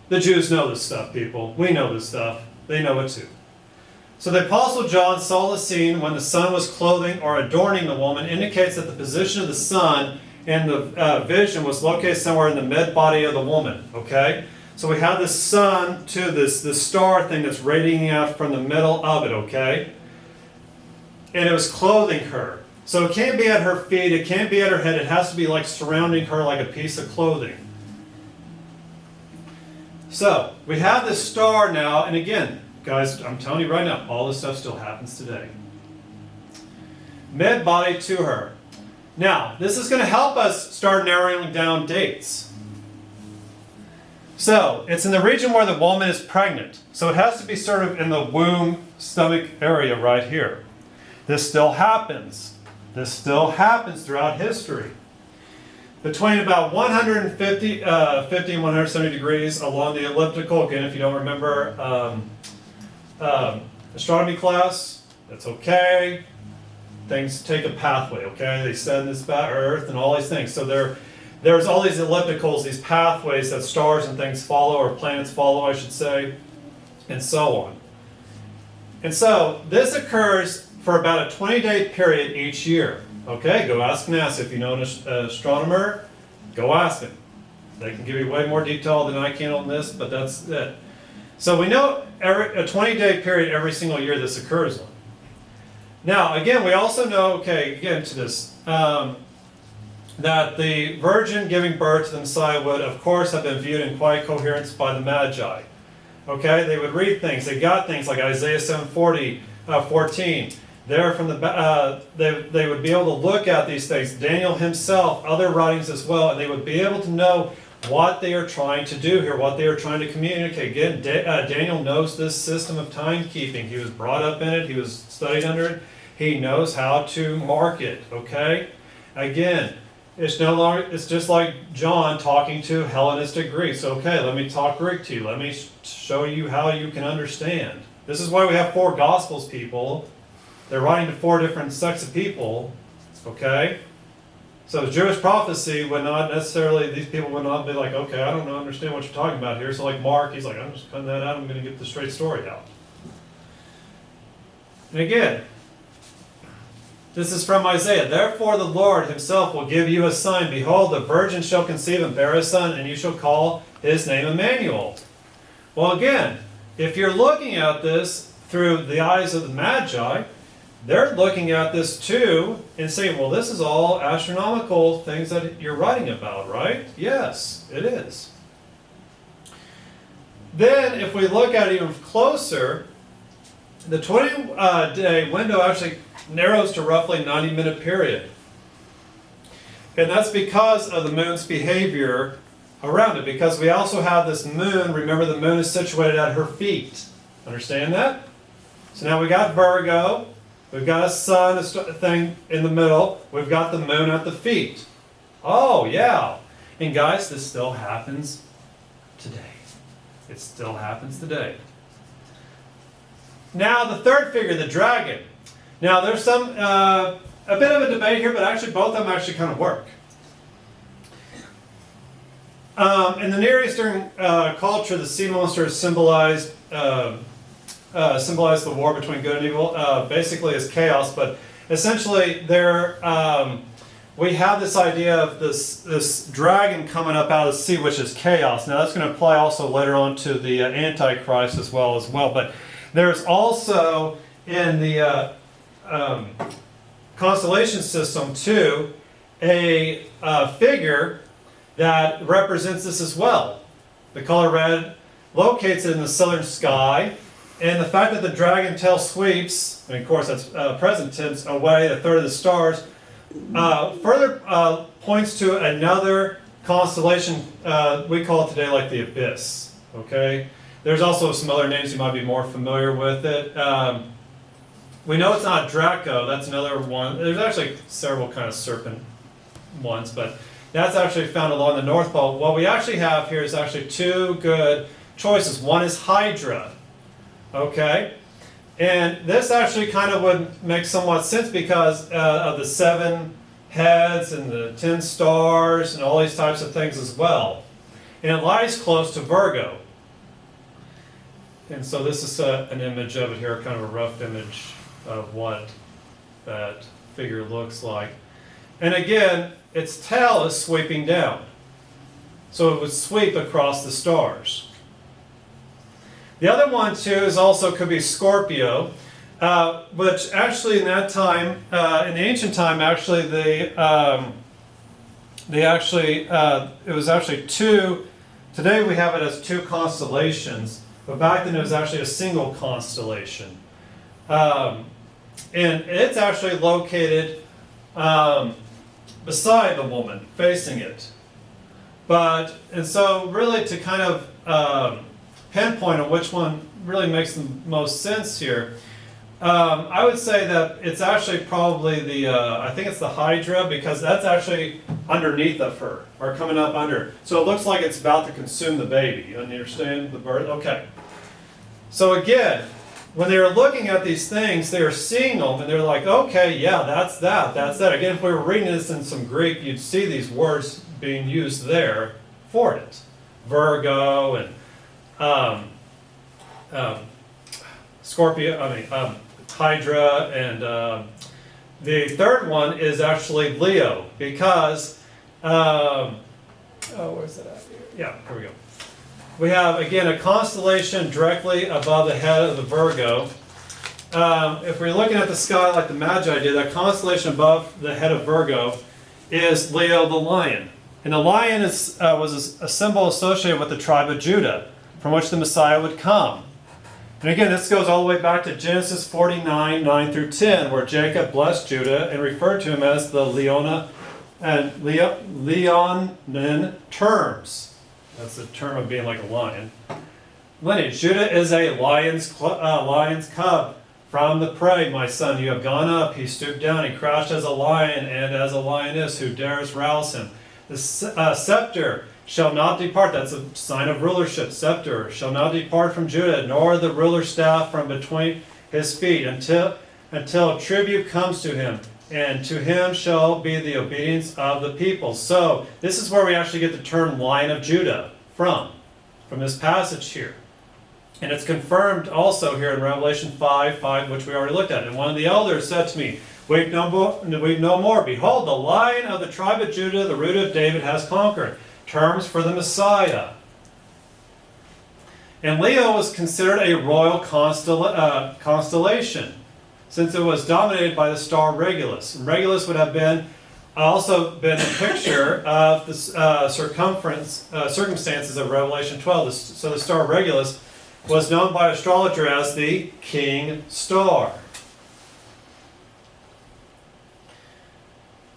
the Jews know this stuff, people. We know this stuff. They know it too. So the Apostle John saw the scene when the sun was clothing or adorning the woman, indicates that the position of the sun in the vision was located somewhere in the mid-body of the woman, okay? So we have this sun to this star thing that's radiating out from the middle of it, okay? And it was clothing her. So it can't be at her feet, it can't be at her head, it has to be like surrounding her like a piece of clothing. So, we have this star now, and again, guys, I'm telling you right now, all this stuff still happens today. Mid-body to her. Now, this is going to help us start narrowing down dates. So, it's in the region where the woman is pregnant. So it has to be sort of in the womb, stomach area right here. This still happens. This still happens throughout history. Between about 150 and 170 degrees along the elliptical. Again, if you don't remember astronomy class, that's okay. Things take a pathway, okay? They send this back Earth and all these things. So there's all these ellipticals, these pathways that stars and things follow, or planets follow, I should say, and so on. And so this occurs for about a 20-day period each year. Okay, go ask NASA. If you know an astronomer, go ask them. They can give you way more detail than I can on this, but that's it. So we know a 20-day period every single year this occurs on. Now, again, we also know, okay, again to this, that the virgin giving birth to the Messiah would, of course, have been viewed in quiet coherence by the Magi. Okay, they would read things. They got things like Isaiah 7:14. There from the they would be able to look at these things. Daniel himself, other writings as well, and they would be able to know what they are trying to do here, what they are trying to communicate. Again, Daniel knows this system of timekeeping. He was brought up in it. He was studied under it. He knows how to mark it. Okay, again, it's no longer. It's just like John talking to Hellenistic Greeks. Okay, let me talk Greek to you. Let me show you how you can understand. This is why we have 4 Gospels, people. They're writing to 4 different sects of people, okay? So the Jewish prophecy would not necessarily, these people would not be like, okay, I don't understand what you're talking about here. So like Mark, he's like, I'm just cutting that out, I'm going to get the straight story out. And again, this is from Isaiah. Therefore the Lord himself will give you a sign. Behold, the virgin shall conceive and bear a son, and you shall call his name Emmanuel. Well, again, if you're looking at this through the eyes of the Magi, they're looking at this too and saying, well, this is all astronomical things that you're writing about, right? Yes, it is. Then, if we look at it even closer, the 20-day window actually narrows to roughly a 90-minute period. And that's because of the moon's behavior around it, because we also have this moon. Remember, the moon is situated at her feet. Understand that? So now we got Virgo. We've got a sun thing in the middle. We've got the moon at the feet. Oh, yeah. And guys, this still happens today. It still happens today. Now, the third figure, the dragon. Now, there's some, a bit of a debate here, but actually both of them actually kind of work. In the Near Eastern culture, the sea monster symbolized the war between good and evil, basically as chaos, but essentially we have this idea of this dragon coming up out of the sea, which is chaos. Now that's going to apply also later on to the Antichrist as well, but there's also in the constellation system too a figure that represents this as well. The color red locates it in the southern sky. And the fact that the dragon tail sweeps, and of course that's present tense, away a third of the stars, further points to another constellation we call it today like the Abyss. Okay, there's also some other names you might be more familiar with it. We know it's not Draco. That's another one. There's actually several kind of serpent ones, but that's actually found along the North Pole. What we actually have here is actually 2 good choices. One is Hydra. Okay, and this actually kind of would make somewhat sense because of the 7 heads and the 10 stars and all these types of things as well. and it lies close to Virgo. And so this is an image of it here, kind of a rough image of what that figure looks like. And again, its tail is sweeping down. So it would sweep across the stars. The other one too is also could be Scorpio, which actually in that time, in the ancient time, actually it was actually two. Today we have it as two constellations, but back then it was actually a single constellation, and it's actually located beside the woman, facing it. And so really to kind of pinpoint on which one really makes the most sense here, I would say that it's actually probably I think it's the Hydra, because that's actually underneath of her, or coming up under. So it looks like it's about to consume the baby. You understand the birth? Okay. So again, when they were looking at these things, they were seeing them, and they're like, okay, yeah, that's that. Again, if we were reading this in some Greek, you'd see these words being used there for it. Virgo and Scorpio, Hydra, and the third one is actually Leo, because, where's that at here? Yeah, here we go. We have, again, a constellation directly above the head of the Virgo. If we're looking at the sky like the Magi did, that constellation above the head of Virgo is Leo the lion. And the lion was a symbol associated with the tribe of Judah, from which the Messiah would come. And again, this goes all the way back to Genesis 49, 9 through 10, where Jacob blessed Judah and referred to him as the Leonin terms. That's the term of being like a lion. Lineage. Judah is a lion's cub. From the prey, my son, you have gone up. He stooped down. He crouched as a lion and as a lioness. Who dares rouse him? The scepter shall not depart. That's a sign of rulership. Scepter shall not depart from Judah, nor the ruler's staff from between his feet, until tribute comes to him, and to him shall be the obedience of the people. So this is where we actually get the term Lion of Judah from this passage here. And it's confirmed also here in Revelation 5, which we already looked at. And one of the elders said to me, Weep no more. Behold, the Lion of the tribe of Judah, the root of David, has conquered. Terms for the Messiah. And Leo was considered a royal constellation, since it was dominated by the star Regulus. And Regulus would have also been a picture of the circumstances of Revelation 12. So the star Regulus was known by astrologer as the King Star.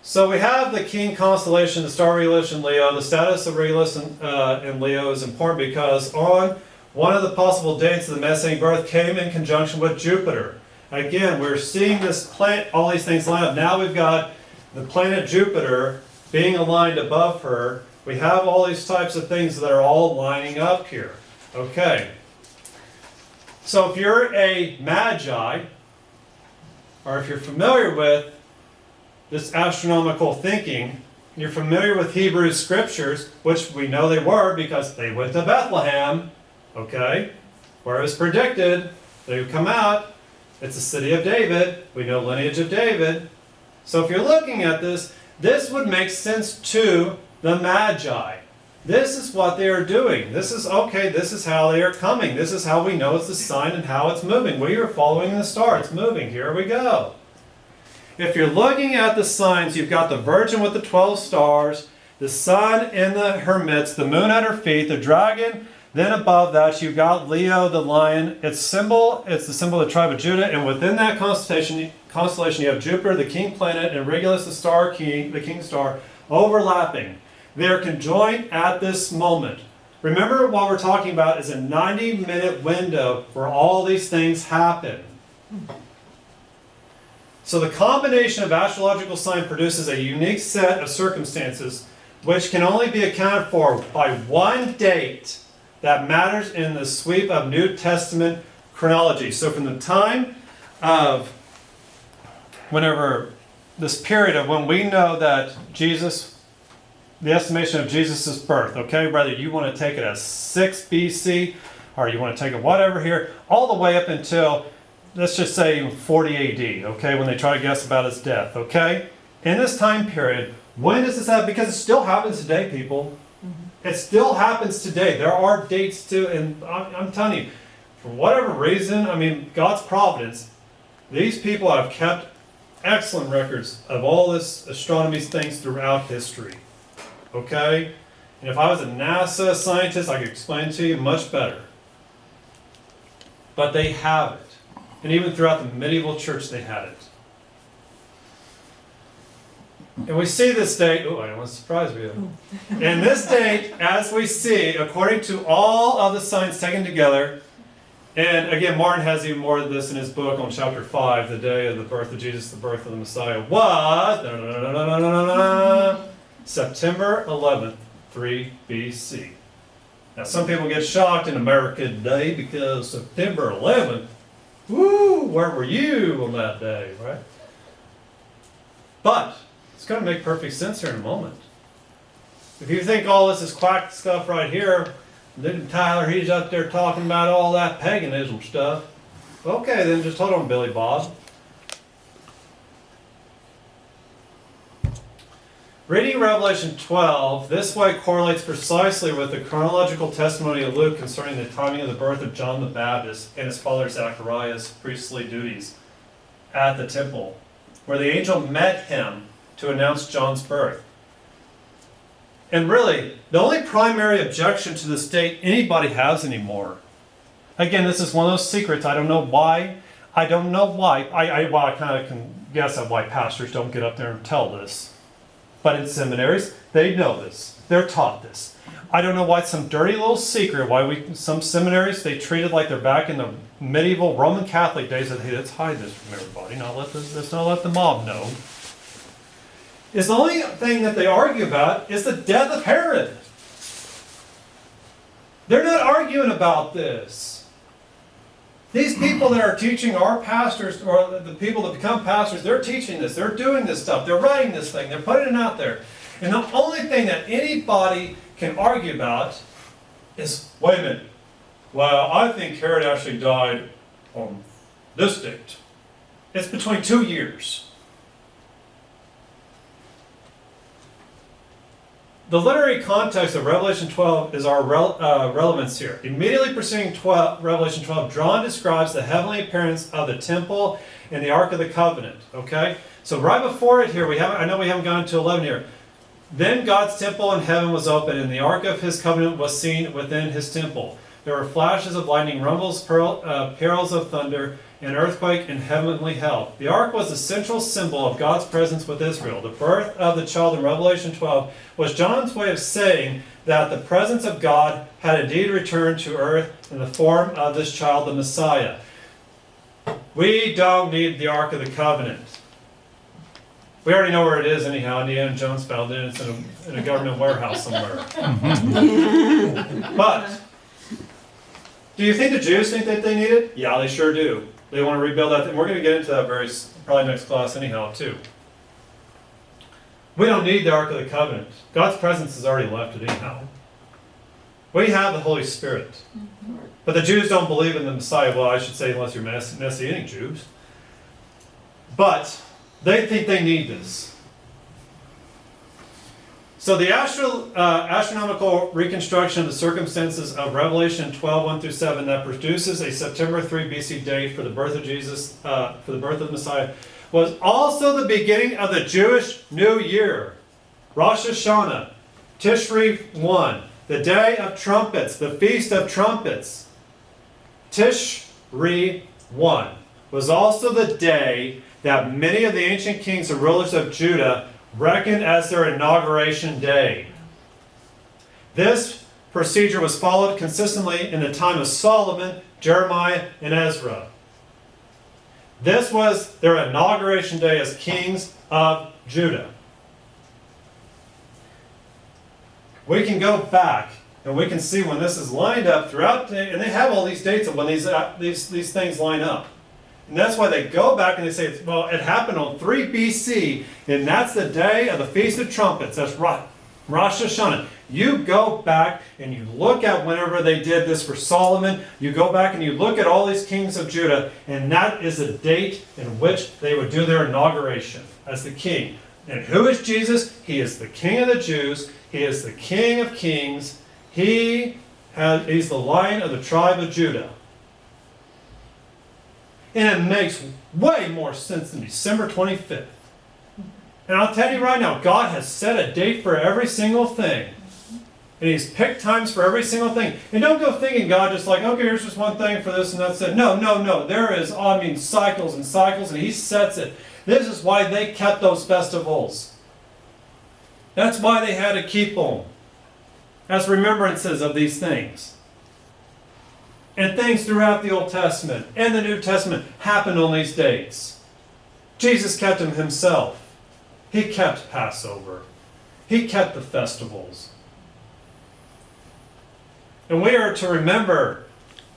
So we have the King constellation, the star Regulus and Leo. The status of Regulus and Leo is important because on one of the possible dates of the Messianic birth came in conjunction with Jupiter. Again, we're seeing this planet, all these things line up. Now we've got the planet Jupiter being aligned above her. We have all these types of things that are all lining up here. Okay. So if you're a Magi, or if you're familiar with this astronomical thinking, you're familiar with Hebrew scriptures, which we know they were because they went to Bethlehem, okay, where it was predicted they would come out. It's the city of David. We know lineage of David. So if you're looking at this, this would make sense to the Magi. This is what they are doing. This is how they are coming. This is how we know it's the sign and how it's moving. We are following the star. It's moving. Here we go. If you're looking at the signs, you've got the Virgin with the 12 stars, the sun in her midst, the moon at her feet, the dragon. Then above that, you've got Leo, the lion. It's the symbol of the tribe of Judah. And within that constellation, you have Jupiter, the king planet, and Regulus, the king star, overlapping. They're conjoined at this moment. Remember, what we're talking about is a 90-minute window where all these things happen. So the combination of astrological sign produces a unique set of circumstances which can only be accounted for by one date that matters in the sweep of New Testament chronology. So from the time of whenever this period of when we know that Jesus the estimation of Jesus' birth, okay? Whether you want to take it as 6 BC or you want to take it whatever here, all the way up until, let's just say 40 AD, okay? When they try to guess about his death, okay? In this time period, when does this happen? Because it still happens today, people. It still happens today. There are dates too, and I'm telling you, for whatever reason, I mean, God's providence, these people have kept excellent records of all this astronomy things throughout history. Okay? And if I was a NASA scientist, I could explain to you much better. But they have it. And even throughout the medieval church, they had it. And we see this date, I don't want to surprise you. And this date, as we see, according to all of the signs taken together, and again, Martin has even more of this in his book on chapter 5, the day of the birth of Jesus, the birth of the Messiah, was September 11th, 3 BC. Now, some people get shocked in America today because September 11th, woo, where were you on that day, right? But it's going to make perfect sense here in a moment. If you think all this is quack stuff right here, then Tyler, he's up there talking about all that paganism stuff. Okay, then just hold on, Billy Bob. Reading Revelation 12 this way correlates precisely with the chronological testimony of Luke concerning the timing of the birth of John the Baptist and his father Zacharias' priestly duties at the temple, where the angel met him to announce John's birth. And really, the only primary objection to this date anybody has anymore, again, this is one of those secrets, I don't know why. I kind of can guess at why pastors don't get up there and tell this. But in seminaries, they know this. They're taught this. I don't know why some dirty little secret, some seminaries, they treat it like they're back in the medieval Roman Catholic days, that, hey, let's hide this from everybody, let's not let the mob know. Is the only thing that they argue about is the death of Herod. They're not arguing about this. These people that are teaching our pastors, or the people that become pastors, they're teaching this, they're doing this stuff, they're writing this thing, they're putting it out there. And the only thing that anybody can argue about is, wait a minute, well, I think Herod actually died on this date. It's between 2 years. The literary context of Revelation 12 is our relevance here. Immediately preceding Revelation 12, John describes the heavenly appearance of the temple and the Ark of the Covenant. Okay? So right before it here, I know we haven't gone to 11 here. Then God's temple in heaven was opened, and the Ark of his covenant was seen within his temple. There were flashes of lightning, rumbles, peals of thunder, an earthquake, and heavenly hell. The ark was the central symbol of God's presence with Israel. The birth of the child in Revelation 12 was John's way of saying that the presence of God had indeed returned to earth in the form of this child, the Messiah. We don't need the Ark of the Covenant. We already know where it is anyhow. Indiana Jones found it. It's in a government warehouse somewhere. But do you think the Jews think that they need it? Yeah, they sure do. They want to rebuild that. And we're going to get into that probably next class anyhow, too. We don't need the Ark of the Covenant. God's presence has already left it anyhow. We have the Holy Spirit. But the Jews don't believe in the Messiah. Well, I should say, unless you're Messianic Jews. But they think they need this. So the astronomical reconstruction of the circumstances of Revelation 12, 1 through 7 that produces a September 3 BC date for the birth of Jesus, for the birth of the Messiah, was also the beginning of the Jewish New Year. Rosh Hashanah, Tishri 1, the Day of Trumpets, the Feast of Trumpets. Tishri 1 was also the day that many of the ancient kings and rulers of Judah reckoned as their inauguration day. This procedure was followed consistently in the time of Solomon, Jeremiah, and Ezra. This was their inauguration day as kings of Judah. We can go back and we can see when this is lined up throughout, and they have all these dates of when these things line up. And that's why they go back and they say, well, it happened on 3 BC, and that's the day of the Feast of Trumpets. That's right. Rosh Hashanah. You go back and you look at whenever they did this for Solomon. You go back and you look at all these kings of Judah, and that is the date in which they would do their inauguration as the king. And who is Jesus? He is the King of the Jews. He is the King of Kings. He's the Lion of the tribe of Judah. And it makes way more sense than December 25th. And I'll tell you right now, God has set a date for every single thing. And He's picked times for every single thing. And don't go thinking God just like, okay, here's just one thing for this and that's it. No, no, no. There is, cycles and cycles, and He sets it. This is why they kept those festivals. That's why they had to keep them. As remembrances of these things. And things throughout the Old Testament and the New Testament happened on these dates. Jesus kept them Himself. He kept Passover. He kept the festivals. And we are to remember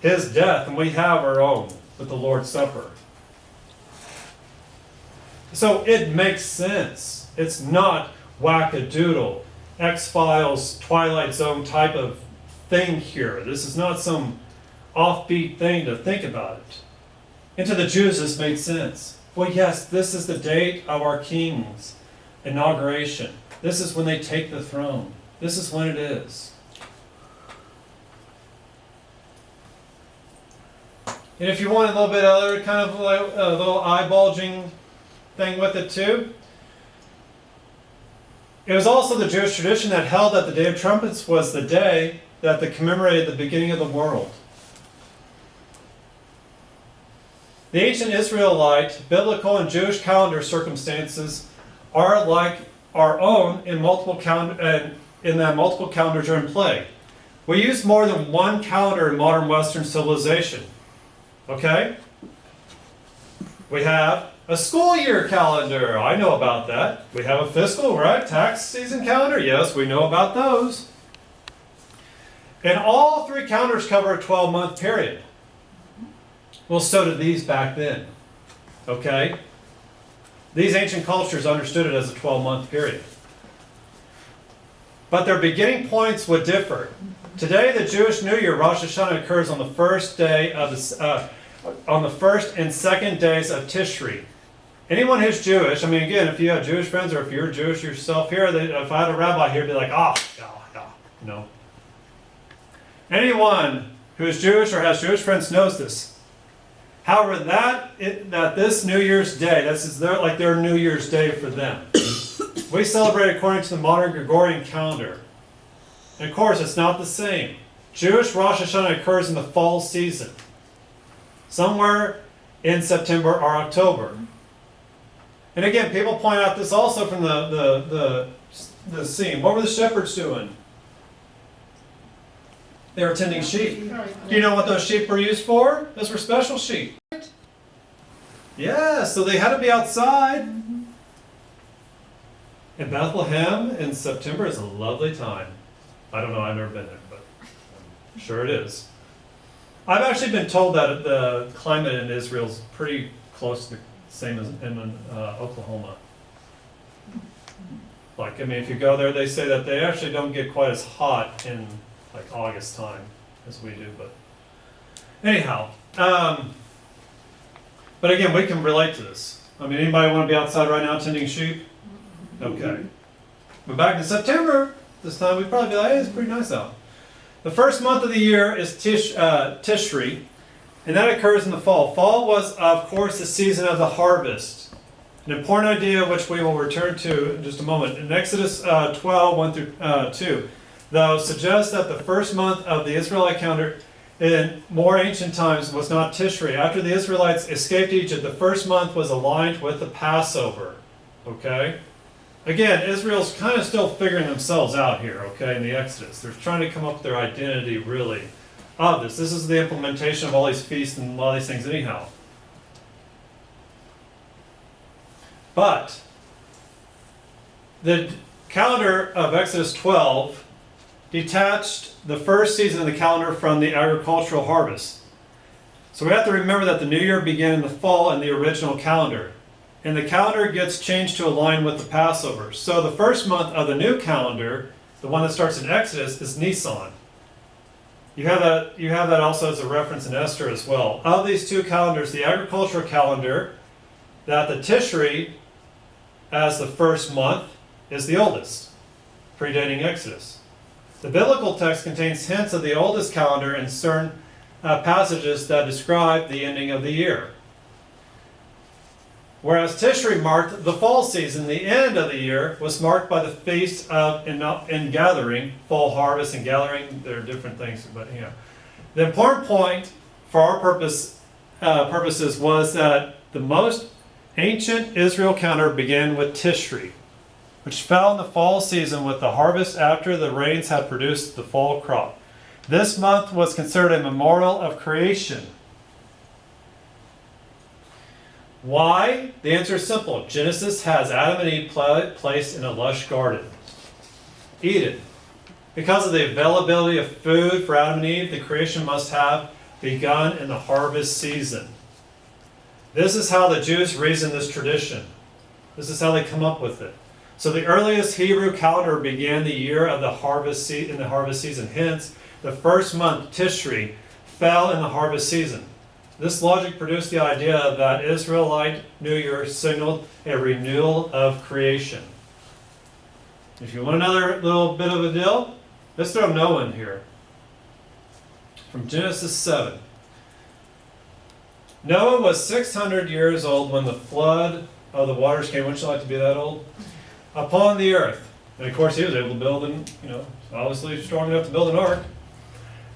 His death, and we have our own with the Lord's Supper. So it makes sense. It's not wackadoodle, X-Files, Twilight Zone type of thing here. This is not some offbeat thing to think about it. And to the Jews, this made sense. Well, yes, this is the date of our King's inauguration. This is when they take the throne. This is when it is. And if you want a little bit other kind of like a little eye-bulging thing with it too, it was also the Jewish tradition that held that the Day of Trumpets was the day that they commemorated the beginning of the world. The ancient Israelite, biblical, and Jewish calendar circumstances are like our own in that multiple calendars are in play. We use more than one calendar in modern Western civilization. Okay? We have a school year calendar. I know about that. We have a fiscal, right? Tax season calendar. Yes, we know about those. And all three calendars cover a 12-month period. Well, so did these back then. Okay? These ancient cultures understood it as a 12-month period. But their beginning points would differ. Today, the Jewish New Year, Rosh Hashanah, occurs on the first day of on the first and second days of Tishri. Anyone who's Jewish, I mean, again, if you have Jewish friends or if you're Jewish yourself here, if I had a rabbi here, it'd be like, no. Anyone who is Jewish or has Jewish friends knows this. However, that this New Year's Day, this is their New Year's Day for them. We celebrate according to the modern Gregorian calendar. And of course, it's not the same. Jewish Rosh Hashanah occurs in the fall season, somewhere in September or October. And again, people point out this also from the scene. What were the shepherds doing? They were tending sheep. Do you know what those sheep were used for? Those were special sheep. Yeah, so they had to be outside. And Bethlehem in September is a lovely time. I don't know, I've never been there, but I'm sure it is. I've actually been told that the climate in Israel is pretty close to the same as in Oklahoma. Like, I mean, if you go there, they say that they actually don't get quite as hot in like August time as we do, but anyhow. But again, we can relate to this. I mean, anybody want to be outside right now tending sheep? Okay. But back in September, this time we'd probably be like, hey, it's pretty nice out. The first month of the year is Tishri, and that occurs in the fall. Fall was, of course, the season of the harvest. An important idea which we will return to in just a moment. In Exodus 12, 1 through 2, though suggests that the first month of the Israelite calendar in more ancient times was not Tishri. After the Israelites escaped Egypt, the first month was aligned with the Passover. Okay? Again, Israel's kind of still figuring themselves out here, okay, in the Exodus. They're trying to come up with their identity, really, of this. This is the implementation of all these feasts and all these things anyhow. But the calendar of Exodus 12 detached the first season of the calendar from the agricultural harvest. So we have to remember that the new year began in the fall in the original calendar. And the calendar gets changed to align with the Passover. So the first month of the new calendar The one that starts in Exodus is Nisan. You have that also as a reference in Esther as well. Of these two calendars, the agricultural calendar, that the Tishri as the first month is the oldest, predating Exodus. The biblical text contains hints of the oldest calendar in certain passages that describe the ending of the year. Whereas Tishri marked the fall season, the end of the year was marked by the feast of ingathering, fall harvest and gathering. There are different things, but the important point for our purposes was that the most ancient Israel calendar began with Tishri, which fell in the fall season with the harvest after the rains had produced the fall crop. This month was considered a memorial of creation. Why? The answer is simple. Genesis has Adam and Eve placed in a lush garden. Eden. Because of the availability of food for Adam and Eve, the creation must have begun in the harvest season. This is how the Jews reason this tradition. This is how they come up with it. So the earliest Hebrew calendar began the year of the harvest in the harvest season. Hence, the first month, Tishri, fell in the harvest season. This logic produced the idea that Israelite New Year signaled a renewal of creation. If you want another little bit of a deal, let's throw Noah in here. From Genesis 7. Noah was 600 years old when the flood of the waters came. Wouldn't you like to be that old? Upon the earth. And of course he was able to build, obviously strong enough to build an ark.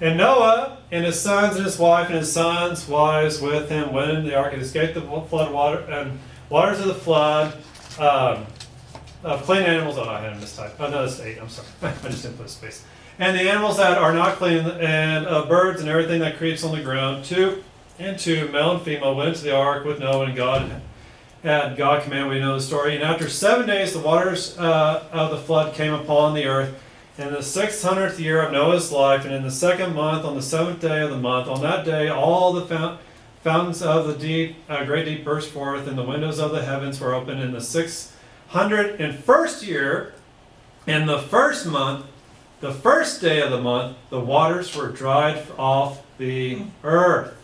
And Noah and his sons and his wife and his sons' wives with him went into the ark and escaped the flood water and waters of the flood. Clean animals. Oh, I had a mistype. Oh, no, that's 8. I'm sorry. I just didn't put a space. And the animals that are not clean, and birds and everything that creeps on the ground, two, male and female, went into the ark with Noah and God. And God commanded, we know the story. And after 7 days, the waters of the flood came upon the earth. In the 600th year of Noah's life, and in the second month, on the 7th day of the month, on that day, all the fountains of the deep, great deep burst forth, and the windows of the heavens were opened. In the 601st year, in the first month, the first day of the month, the waters were dried off the earth.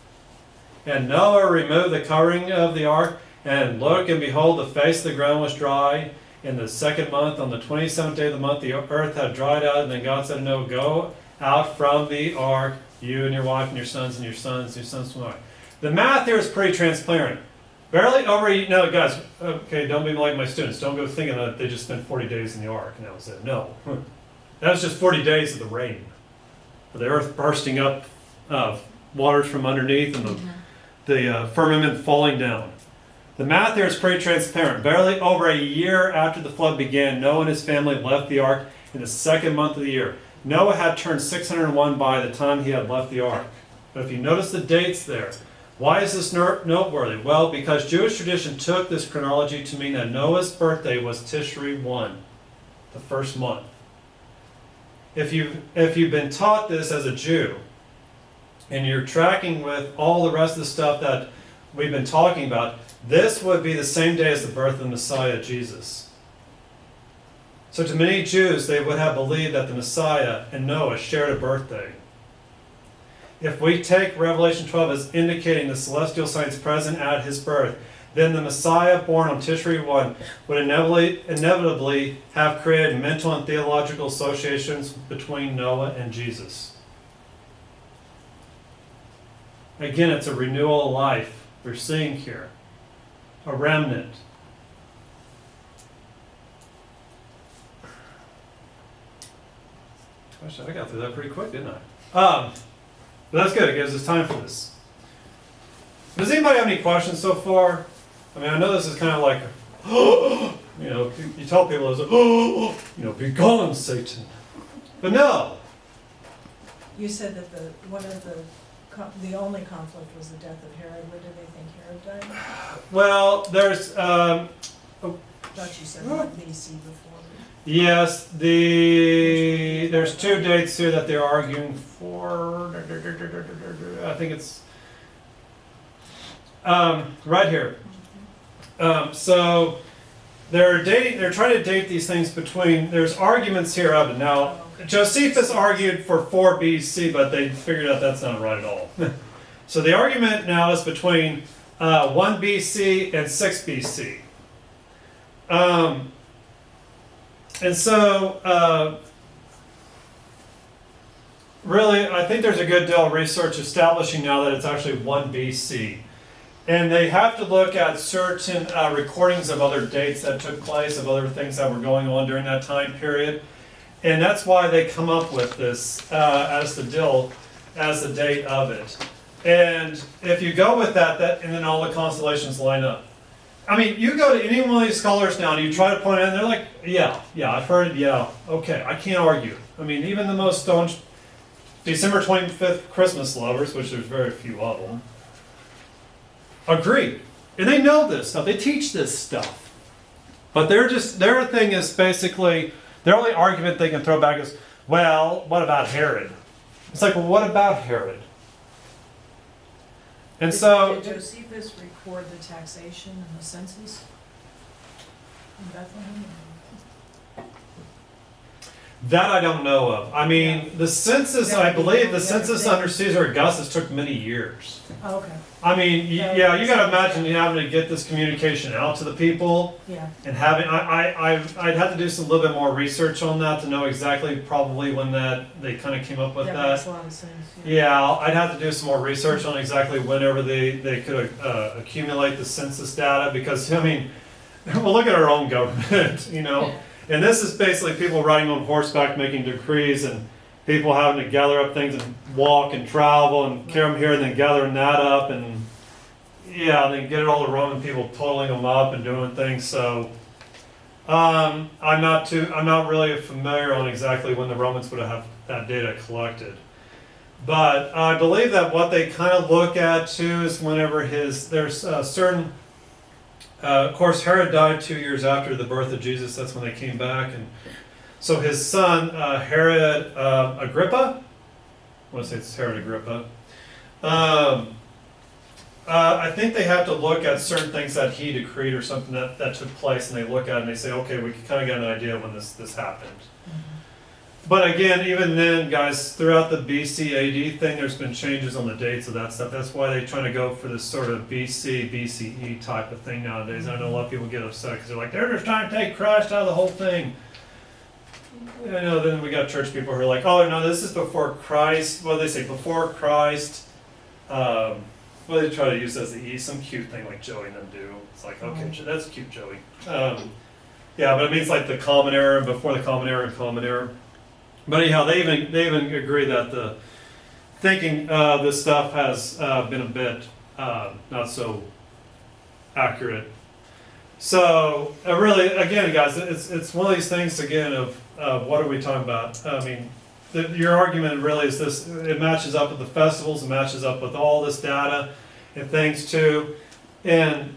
And Noah removed the covering of the ark, and look, and behold, the face of the ground was dry. In the second month, on the 27th day of the month, the earth had dried out, and then God said, no, go out from the ark, you and your wife and your sons and your sons and your sons from the ark. The math here is pretty transparent. Barely over, now guys, okay, don't be like my students. Don't go thinking that they just spent 40 days in the ark and that was it. No. That was just 40 days of the rain. The earth bursting up, waters from underneath, and the firmament falling down. The math here is pretty transparent. Barely over a year after the flood began, Noah and his family left the ark in the second month of the year. Noah had turned 601 by the time he had left the ark. But if you notice the dates there, why is this noteworthy? Well, because Jewish tradition took this chronology to mean that Noah's birthday was Tishri 1, the first month. If you've been taught this as a Jew, and you're tracking with all the rest of the stuff that we've been talking about, this would be the same day as the birth of the Messiah, Jesus. So to many Jews, they would have believed that the Messiah and Noah shared a birthday. If we take Revelation 12 as indicating the celestial signs present at his birth, then the Messiah born on Tishri 1 would inevitably have created mental and theological associations between Noah and Jesus. Again, it's a renewal of life we're seeing here. A remnant. Gosh, I got through that pretty quick, didn't I? But that's good. It gives us time for this. Does anybody have any questions so far? I mean, I know this is kind of like, you tell people, it's be gone, Satan. But no. You said that the only conflict was the death of Herod. When did they think Herod died? Well, there's. I thought you said BC before. Yes, there's 2 dates here that they're arguing for. I think it's right here. So They're trying to date these things between. There's arguments here of it. Now, Josephus argued for 4 BC, but they figured out that's not right at all. So the argument now is between 1 BC and 6 BC. And so, really, I think there's a good deal of research establishing now that it's actually 1 BC. And they have to look at certain recordings of other dates that took place, of other things that were going on during that time period. And that's why they come up with this as the date of it. And if you go with that, and then all the constellations line up. I mean, you go to any one of these scholars now and you try to point it out, and they're like, yeah, I've heard it, yeah, okay, I can't argue. I mean, even the most staunch December 25th Christmas lovers, which there's very few of them, agree. And they know this stuff, they teach this stuff. But their thing is basically, their only argument they can throw back is, well, what about Herod? It's like, well, what about Herod? And so, Did Josephus record the taxation and the census in Bethlehem? that I don't know of. I mean, the census, I believe the census under Caesar Augustus took many years. Oh, okay, I mean, yeah, you gotta imagine you having to get this communication out to the people yeah. and having, I'd have to do some little bit more research on that to know exactly probably when they kind of came up with That makes that. a lot of sense, Yeah, I'd have to do some more research on exactly whenever they could accumulate the census data, because, I mean, well, look at our own government, you know? Yeah. And this is basically people riding on horseback making decrees, and people having to gather up things and walk and travel and carry them here and then gathering that up, and yeah, and then get it all to Roman people totaling them up and doing things. So I'm not really familiar on exactly when the Romans would have that data collected. But I believe that what they kind of look at too is whenever there's certain, of course, Herod died 2 years after the birth of Jesus. That's when they came back, and so his son Herod Agrippa. I want to say it's Herod Agrippa. I think they have to look at certain things that he decreed or something that took place, and they look at it and they say, okay, we can kind of get an idea when this happened. But again, even then, guys, throughout the BC AD thing, there's been changes on the dates of that stuff. That's why they're trying to go for this sort of BC, BCE type of thing nowadays. I know a lot of people get upset because they're like, they're just trying to take Christ out of the whole thing. I know then we got church people who are like, oh, no, this is before Christ. What do they say? Before Christ. Well, they try to use as the E, some cute thing like Joey and them do. It's like, okay, that's cute, Joey. Yeah, but it means like the Common Era and before the Common Era and Common Era. But anyhow, they even agree that the thinking this stuff has been a bit not so accurate. So really, again, guys, it's one of these things again of what are we talking about? I mean, your argument really is this: it matches up with the festivals, it matches up with all this data and things too, and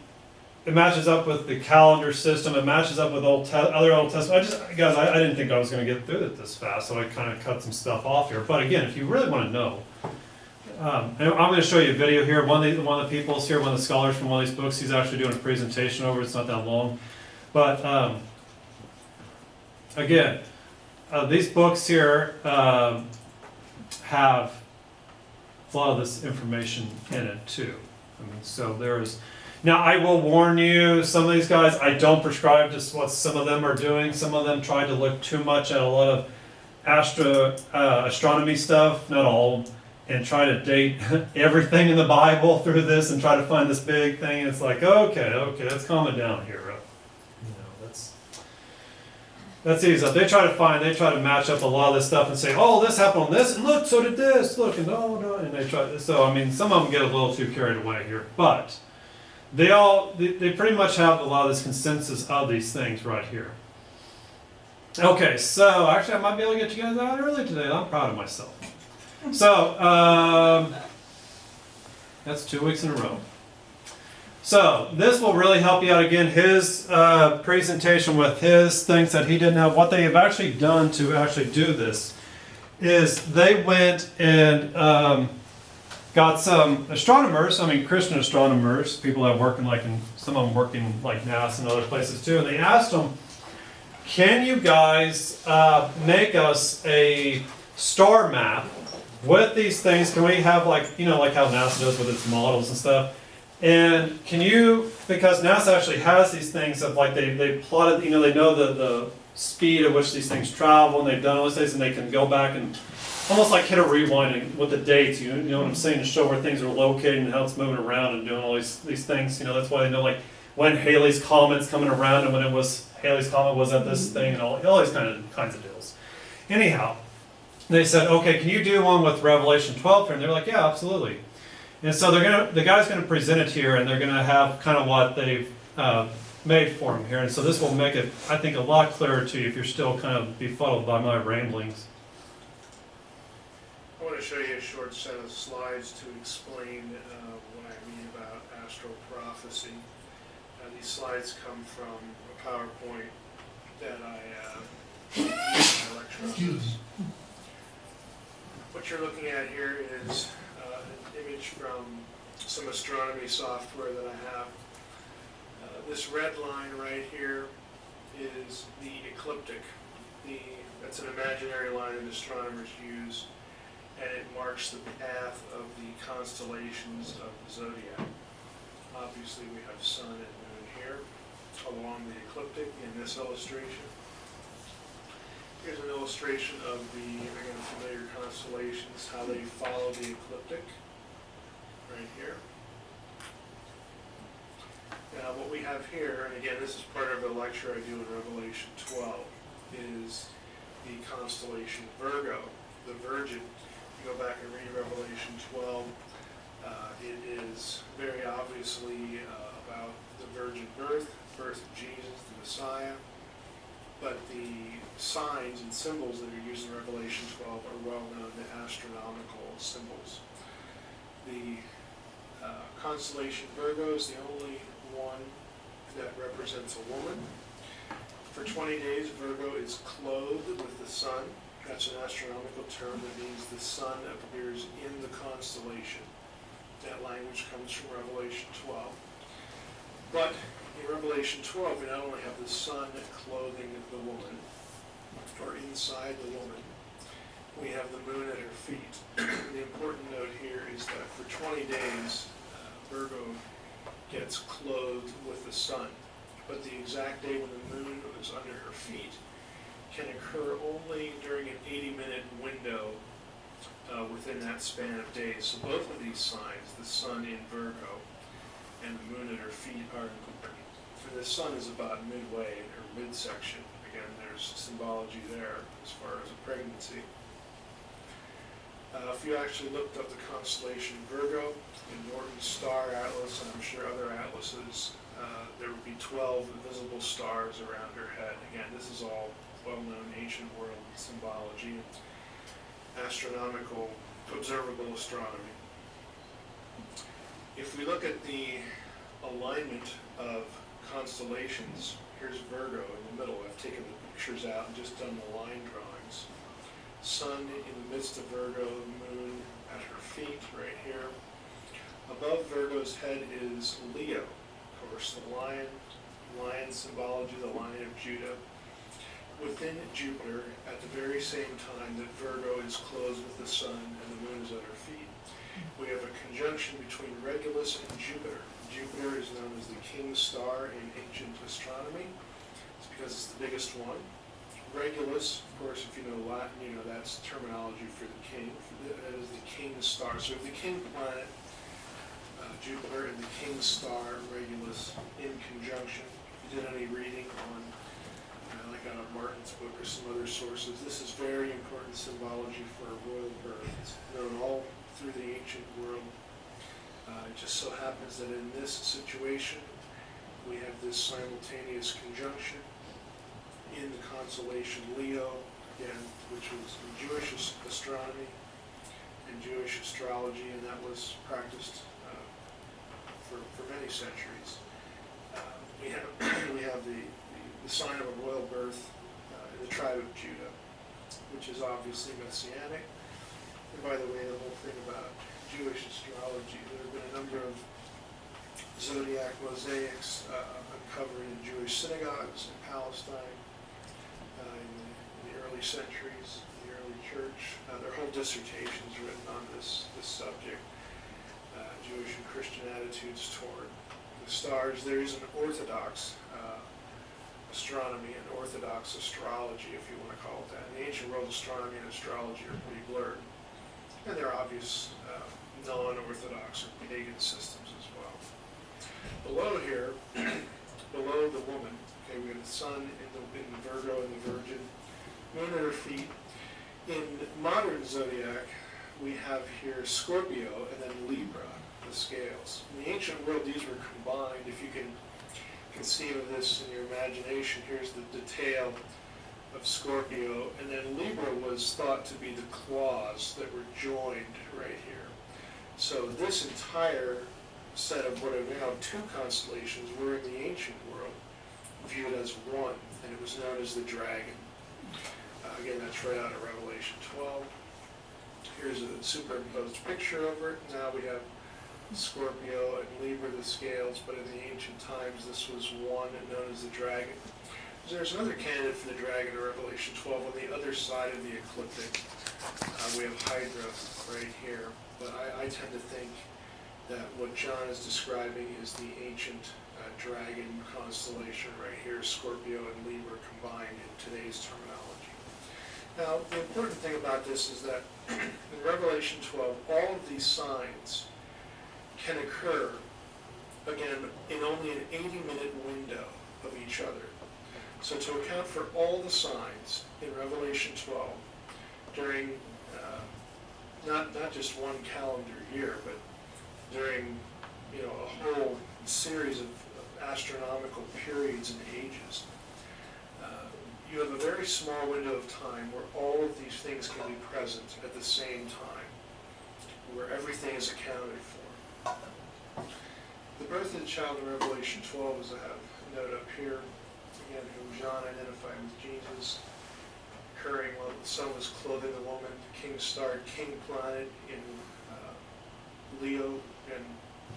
it matches up with the calendar system. It matches up with other Old Testament. Guys, I didn't think I was going to get through it this fast, so I kind of cut some stuff off here. But again, if you really want to know, and I'm going to show you a video here. One of the people's here, one of the scholars from one of these books, he's actually doing a presentation over it. It's not that long, but again, these books here have a lot of this information in it too. I mean, so there's. Now, I will warn you, some of these guys, I don't prescribe to what some of them are doing. Some of them try to look too much at a lot of astronomy stuff, not all, and try to date everything in the Bible through this and try to find this big thing. It's like, okay, let's calm it down here. You know, that's easy. They try to match up a lot of this stuff and say, oh, this happened on this, and look, so did this, look, and no, and they try. So, I mean, some of them get a little too carried away here, but they pretty much have a lot of this consensus of these things right here. Okay, so actually I might be able to get you guys out early today. I'm proud of myself. So, that's 2 weeks in a row. So, this will really help you out again. His presentation with his things that he didn't have. What they have actually done to actually do this is they went and got some astronomers, I mean Christian astronomers, people that work in some of them work in like NASA and other places too, and they asked them, can you guys make us a star map with these things? Can we have like how NASA does with its models and stuff? And can you, because NASA actually has these things of like they plotted, they know the speed at which these things travel, and they've done all these things, and they can go back and almost like hit a rewind with the dates, you know what I'm saying, to show where things are located and how it's moving around and doing all these things. That's why they know like when Halley's Comet's coming around and when Halley's Comet was at this thing and all these kinds of deals. Anyhow, they said, okay, can you do one with Revelation 12 here? And they're like, yeah, absolutely. And so the guy's gonna present it here, and they're gonna have kind of what they've made for him here. And so this will make it, I think, a lot clearer to you if you're still kind of befuddled by my ramblings. I want to show you a short set of slides to explain what I mean about astral prophecy. These slides come from a PowerPoint that I use in my lecture. What you're looking at here is an image from some astronomy software that I have. This red line right here is the ecliptic. That's an imaginary line that astronomers use, and it marks the path of the constellations of the zodiac. Obviously we have sun and moon here along the ecliptic in this illustration. Here's an illustration of the, again, familiar constellations, how they follow the ecliptic, right here. Now what we have here, and again this is part of a lecture I do in Revelation 12, is the constellation Virgo, the Virgin. If you go back and read Revelation 12, it is very obviously about the virgin birth of Jesus, the Messiah. But the signs and symbols that are used in Revelation 12 are well known, the astronomical symbols. The constellation Virgo is the only one that represents a woman. For 20 days, Virgo is clothed with the sun. That's an astronomical term that means the sun appears in the constellation. That language comes from Revelation 12. But in Revelation 12, we not only have the sun clothing the woman, or inside the woman, we have the moon at her feet. The important note here is that for 20 days, Virgo gets clothed with the sun. But the exact day when the moon is under her feet can occur only during an 80-minute window within that span of days. So both of these signs, the sun in Virgo and the moon at her feet, are important. For the sun is about midway, or midsection. Again, there's symbology there as far as a pregnancy. If you actually looked up the constellation Virgo in Norton's star atlas, and I'm sure other atlases, there would be 12 visible stars around her head. Again, this is all well-known ancient world symbology and astronomical, observable astronomy. If we look at the alignment of constellations, here's Virgo in the middle. I've taken the pictures out and just done the line drawings. Sun in the midst of Virgo, moon at her feet right here. Above Virgo's head is Leo, of course, the lion symbology, the Lion of Judah. Within Jupiter, at the very same time that Virgo is clothed with the sun and the moon is at her feet, we have a conjunction between Regulus and Jupiter. Jupiter is known as the king's star in ancient astronomy. It's because it's the biggest one. Regulus, of course, if you know Latin, you know that's terminology for the king. That is the king's star. So if the king planet, Jupiter, and the king's star, Regulus, in conjunction, if you did any reading on like out of Martin's book or some other sources, this is very important symbology for a royal birth. It's known all through the ancient world. It just so happens that in this situation, we have this simultaneous conjunction in the constellation Leo, again, which was in Jewish astronomy and Jewish astrology, and that was practiced for many centuries. We have the sign of a royal birth in the tribe of Judah, which is obviously messianic. And by the way, the whole thing about Jewish astrology. There have been a number of zodiac mosaics uncovered in Jewish synagogues in Palestine in the early centuries, the early church. There are whole dissertations written on this subject, Jewish and Christian attitudes toward the stars. There is an orthodox astronomy and orthodox astrology, if you want to call it that. In the ancient world, astronomy and astrology are pretty blurred. And there are obvious non-orthodox or pagan systems as well. Below here, below the woman, okay, we have the sun in Virgo and the Virgin, moon at her feet. In modern zodiac, we have here Scorpio and then Libra, the scales. In the ancient world, these were combined. If you can conceive of this in your imagination, here's the detail of Scorpio, and then Libra was thought to be the claws that were joined right here. So this entire set of what are now two constellations were in the ancient world viewed as one, and it was known as the dragon. Again, that's right out of Revelation 12. Here's a superimposed picture over it. Now we have Scorpio and Libra, the scales, but in the ancient times this was one known as the dragon. There's another candidate for the dragon in Revelation 12 on the other side of the ecliptic. We have Hydra right here, but I tend to think that what John is describing is the ancient dragon constellation right here, Scorpio and Libra combined in today's terminology. Now, the important thing about this is that in Revelation 12, all of these signs can occur, again, in only an 80-minute window of each other. So to account for all the signs in Revelation 12 during not just one calendar year, but during a whole series of astronomical periods and ages, you have a very small window of time where all of these things can be present at the same time, where everything is accounted for. The birth of the child in Revelation 12, as I have a note up here, again, whom John identified with Jesus, occurring while the sun was clothing the woman, King star, King planet in Leo and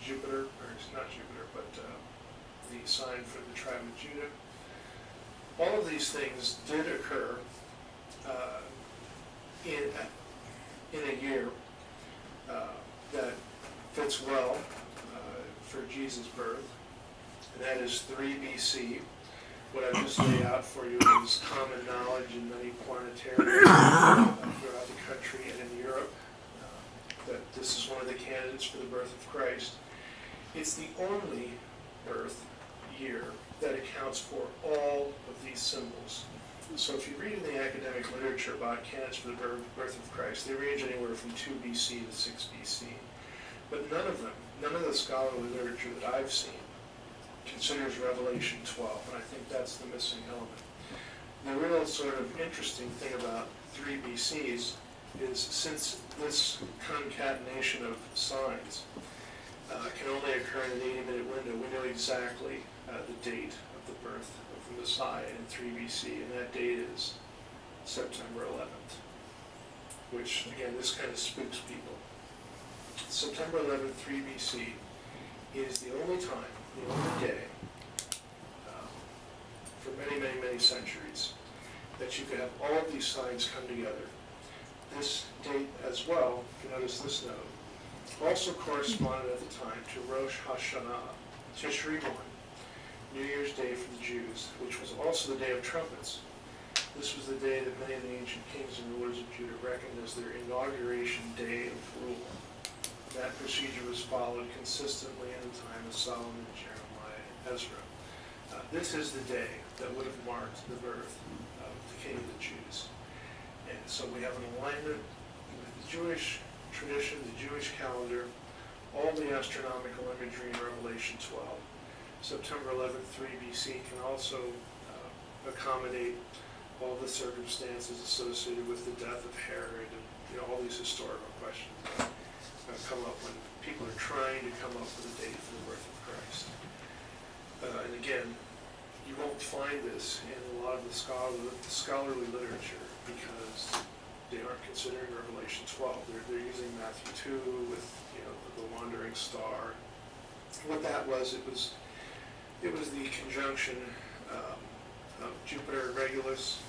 Jupiter, or it's not Jupiter, but the sign for the tribe of Judah. All of these things did occur in a year that fits well for Jesus' birth, and that is 3 BC. What I've just laid out for you is common knowledge in many planetariums throughout the country and in Europe, that this is one of the candidates for the birth of Christ. It's the only birth year that accounts for all of these symbols. So if you read in the academic literature about candidates for the birth of Christ, they range anywhere from 2 BC to 6 BC. But none of the scholarly literature that I've seen considers Revelation 12, and I think that's the missing element. The real sort of interesting thing about 3 BCs is, since this concatenation of signs can only occur in an 80-minute window, we know exactly the date of the birth of the Messiah in 3 BC, and that date is September 11th, which, again, this kind of spooks people. September 11th, 3 BC is the only time, the only day, for many, many, many centuries, that you could have all of these signs come together. This date as well, if you notice this note, also corresponded at the time to Rosh Hashanah, Tishri 1, New Year's Day for the Jews, which was also the Day of Trumpets. This was the day that many of the ancient kings and rulers of Judah reckoned as their inauguration day of rule. That procedure was followed consistently in the time of Solomon, Jeremiah, and Ezra. This is the day that would have marked the birth of the King of the Jews. And so we have an alignment with the Jewish tradition, the Jewish calendar, all the astronomical imagery in Revelation 12. September 11th, 3 BC can also accommodate all the circumstances associated with the death of Herod and all these historical questions that come up when people are trying to come up with a date for the birth of Christ. And again, you won't find this in a lot of the scholarly literature, because they aren't considering Revelation 12. They're using Matthew 2 with, you know, the wandering star. What that was, it was the conjunction of Jupiter and Regulus.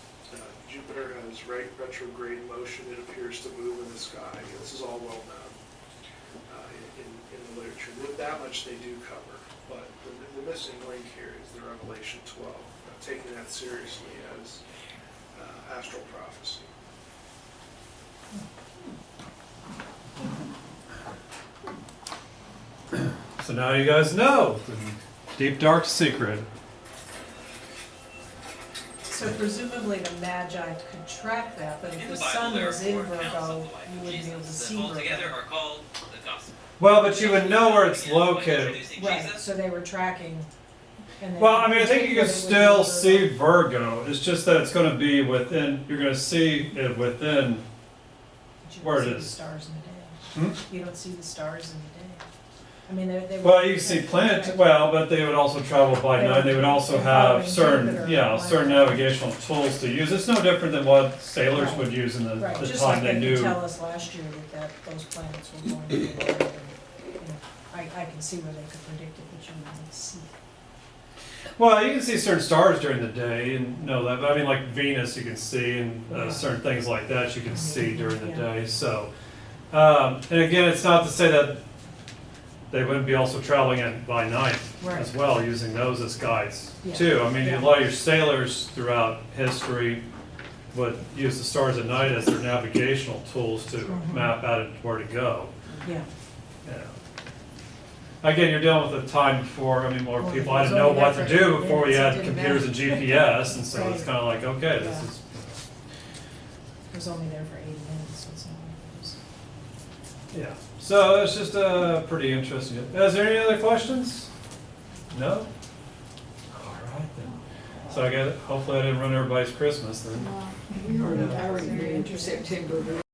Jupiter has retrograde motion. It appears to move in the sky. This is all well known in the literature. That much they do cover. But the missing link here is the Revelation 12, taking that seriously as astral prophecy. So now you guys know the deep dark secret. So presumably the Magi could track that, but if In the the Bible, sun there are was in 4 accounts Virgo, of the life you of wouldn't be able to Jesus see that altogether Virgo. are called the Gospel. Well, but you would know where it's located. Introducing Right, Jesus. so they were tracking. And then Well, I mean, I think you can particularly still with see Virgo. It's just that it's going to be within. You're going to see it within. But you where don't it see the is. stars in the day. Hmm? You don't see the stars in the day. I mean, they. Well, you can see planet. Well, but they would also travel by night. They would also have certain, certain navigational tools to use. It's no different than what sailors would use in Right, the just like time they they could knew. tell us last year that those planets were going to be alive. And, you know, I can see where they could predict it, but you wouldn't see it. Well, you can see certain stars during the day and know that. But I mean, like Venus, you can see, and Yeah. certain things like that you can see during the Yeah. day. So, and again, it's not to say that they wouldn't be also traveling by night Right. as well, using those as guides Yeah. too. I mean, Yeah. a lot of your sailors throughout history would use the stars at night as their navigational tools to Mhm. map out where to go. Yeah. Yeah. Again, you're dealing with a time before, I mean, more Well, people it was didn't know only what there to for do 8 before we minutes, it had didn't computers and matter. GPS, and so it's Right. kind of like, okay, this Yeah. is, It was only there for 80 minutes, so it's not like it was. yeah. So it's just pretty interesting. Is there any other questions? No? All right then. So I guess, hopefully I didn't run everybody's Christmas then. We are in a power meeting in September.